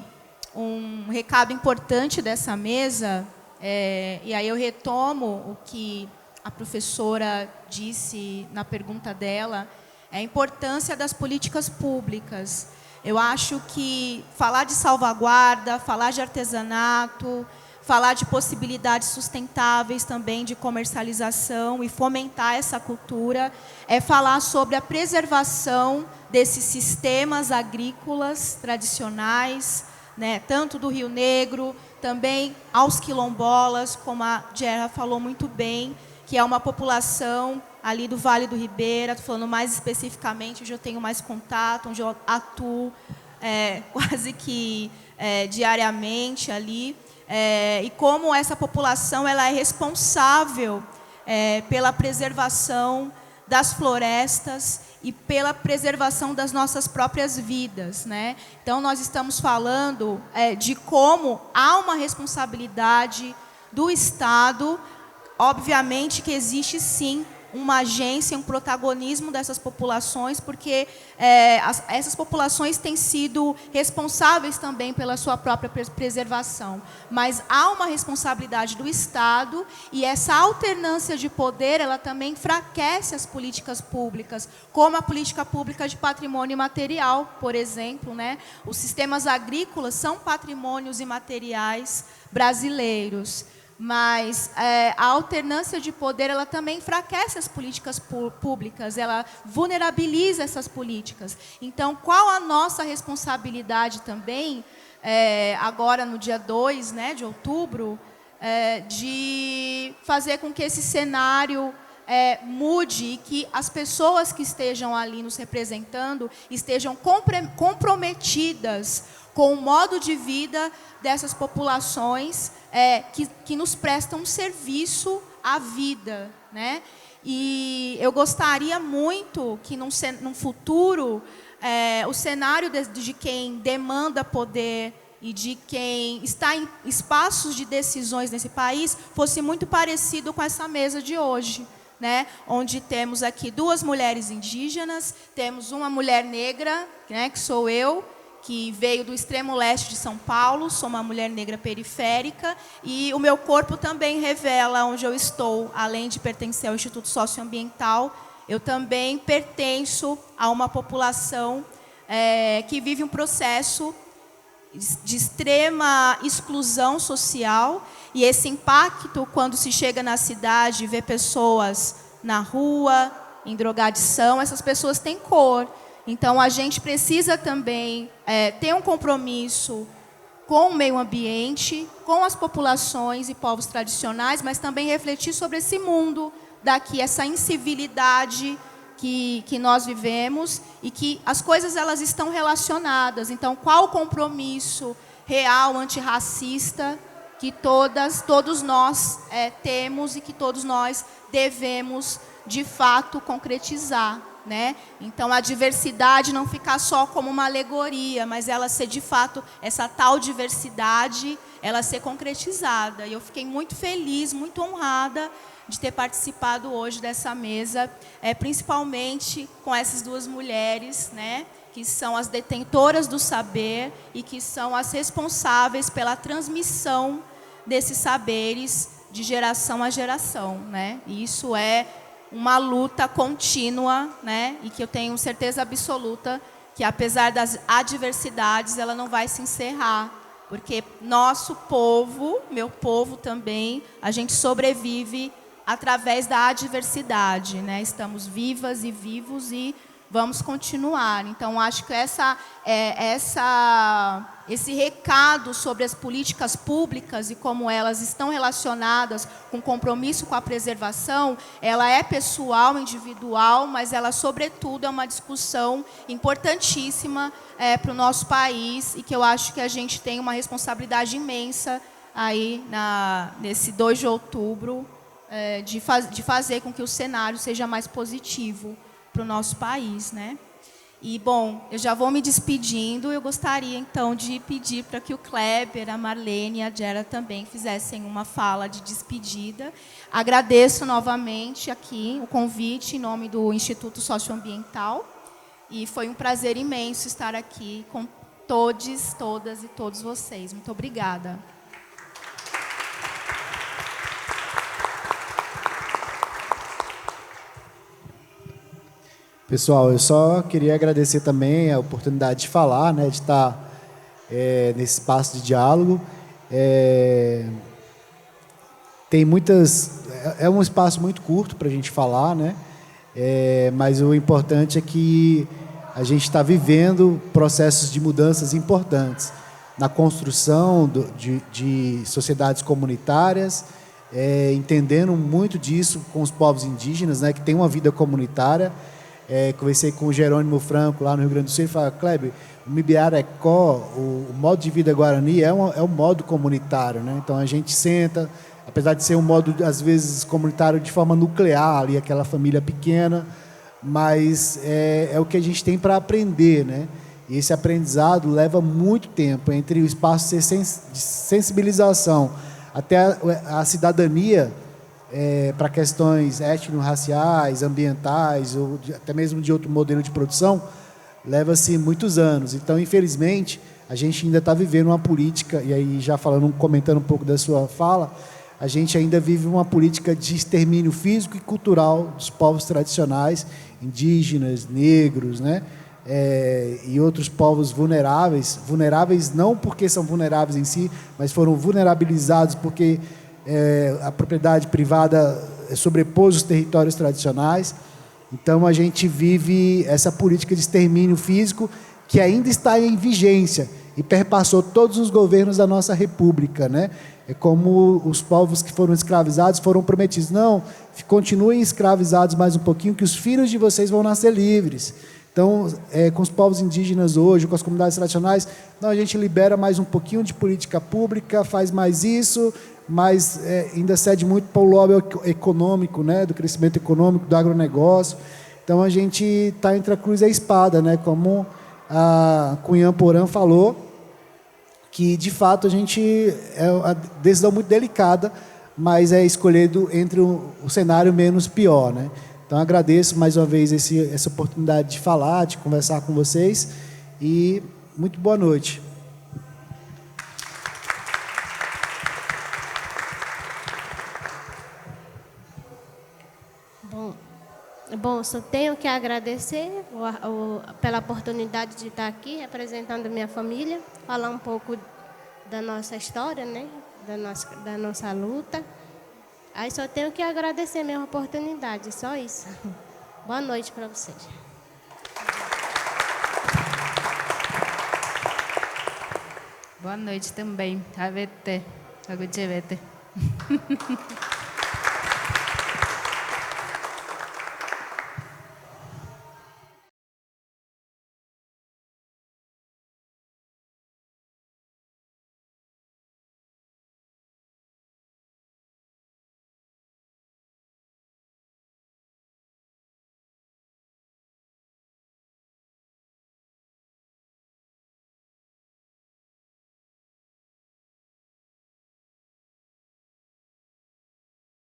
um recado importante dessa mesa, e aí eu retomo o que a professora disse na pergunta dela, é a importância das políticas públicas. Eu acho que falar de salvaguarda, falar de artesanato, falar de possibilidades sustentáveis também de comercialização e fomentar essa cultura, é falar sobre a preservação desses sistemas agrícolas tradicionais, né, tanto do Rio Negro, também aos quilombolas, como a Gerra falou muito bem, que é uma população ali do Vale do Ribeira, estou falando mais especificamente, onde eu tenho mais contato, onde eu atuo quase que diariamente ali. E como essa população ela é responsável pela preservação das florestas e pela preservação das nossas próprias vidas, né? Então, nós estamos falando de como há uma responsabilidade do Estado. Obviamente que existe, sim, uma agência, um protagonismo dessas populações, porque essas populações têm sido responsáveis também pela sua própria preservação. Mas há uma responsabilidade do Estado, e essa alternância de poder, ela também enfraquece as políticas públicas, como a política pública de patrimônio imaterial, por exemplo, né? Os sistemas agrícolas são patrimônios imateriais brasileiros. Mas a alternância de poder ela também enfraquece as políticas públicas, ela vulnerabiliza essas políticas. Então, qual a nossa responsabilidade também, agora no dia 2, né, de outubro, de fazer com que esse cenário mude e que as pessoas que estejam ali nos representando estejam comprometidas com o modo de vida dessas populações que nos prestam um serviço à vida, né? E eu gostaria muito que, num futuro, o cenário de quem demanda poder e de quem está em espaços de decisões nesse país fosse muito parecido com essa mesa de hoje, né? Onde temos aqui 2 mulheres indígenas, temos uma mulher negra, né, que sou eu, que veio do extremo leste de São Paulo, sou uma mulher negra periférica, e o meu corpo também revela onde eu estou, além de pertencer ao Instituto Socioambiental, eu também pertenço a uma população que vive um processo de extrema exclusão social, e esse impacto, quando se chega na cidade e vê pessoas na rua, em drogadição, essas pessoas têm cor. Então, a gente precisa também ter um compromisso com o meio ambiente, com as populações e povos tradicionais, mas também refletir sobre esse mundo daqui, essa incivilidade que nós vivemos e que as coisas elas estão relacionadas. Então, qual o compromisso real, antirracista, que todos nós temos e que todos nós devemos, de fato, concretizar, né? Então, a diversidade não ficar só como uma alegoria, mas ela ser, de fato, essa tal diversidade, ela ser concretizada. E eu fiquei muito feliz, muito honrada de ter participado hoje dessa mesa, principalmente com essas 2 mulheres, né, que são as detentoras do saber e que são as responsáveis pela transmissão desses saberes de geração a geração, né? E isso é uma luta contínua, né, e que eu tenho certeza absoluta que, apesar das adversidades, ela não vai se encerrar, porque nosso povo, meu povo também, a gente sobrevive através da adversidade, né? Estamos vivas e vivos e vamos continuar. Então, acho que esse recado sobre as políticas públicas e como elas estão relacionadas com compromisso com a preservação, ela é pessoal, individual, mas ela, sobretudo, é uma discussão importantíssima para o nosso país e que eu acho que a gente tem uma responsabilidade imensa aí nesse 2 de outubro, de fazer com que o cenário seja mais positivo para o nosso país, né? E, bom, eu já vou me despedindo. Eu gostaria, então, de pedir para que o Kleber, a Marlene e a Gera também fizessem uma fala de despedida. Agradeço novamente aqui o convite em nome do Instituto Socioambiental. E foi um prazer imenso estar aqui com todos, todas e todos vocês. Muito obrigada. Pessoal, eu só queria agradecer também a oportunidade de falar, né, de estar nesse espaço de diálogo. Tem muitas... É um espaço muito curto para a gente falar, né, mas o importante é que a gente está vivendo processos de mudanças importantes na construção de sociedades comunitárias, entendendo muito disso com os povos indígenas, né, que têm uma vida comunitária. Conversei com o Jerônimo Franco, lá no Rio Grande do Sul, e falei: Kleber, o Mibiarecó, o modo de vida Guarani é um modo comunitário, né? Então, a gente senta, apesar de ser um modo, às vezes, comunitário de forma nuclear, ali, aquela família pequena, mas é o que a gente tem para aprender, né? E esse aprendizado leva muito tempo, entre o espaço de sensibilização até a cidadania, para questões étnico-raciais, ambientais, ou até mesmo de outro modelo de produção, leva-se muitos anos. Então, infelizmente, a gente ainda está vivendo uma política, e aí já comentando um pouco da sua fala, a gente ainda vive uma política de extermínio físico e cultural dos povos tradicionais, indígenas, negros, né? E outros povos vulneráveis não porque são vulneráveis em si, mas foram vulnerabilizados porque a propriedade privada sobrepôs os territórios tradicionais. Então, a gente vive essa política de extermínio físico que ainda está em vigência e perpassou todos os governos da nossa República, né? É como os povos que foram escravizados foram prometidos. Não, continuem escravizados mais um pouquinho, que os filhos de vocês vão nascer livres. Então, com os povos indígenas hoje, com as comunidades tradicionais, não, a gente libera mais um pouquinho de política pública, faz mais isso, mas ainda cede muito para o lobby econômico, né, do crescimento econômico, do agronegócio. Então, a gente está entre a cruz e a espada, né, como a Cunhã Porã falou, que, de fato, a gente é uma decisão muito delicada, mas é escolhido entre o cenário menos pior, né? Então, agradeço mais uma vez essa oportunidade de falar, de conversar com vocês, e muito boa noite. Bom, só tenho que agradecer pela oportunidade de estar aqui representando minha família, falar um pouco da nossa história, né? Da nossa luta. Aí só tenho que agradecer a minha oportunidade, só isso. Boa noite para vocês. Boa noite também. Avete. Aguchevete.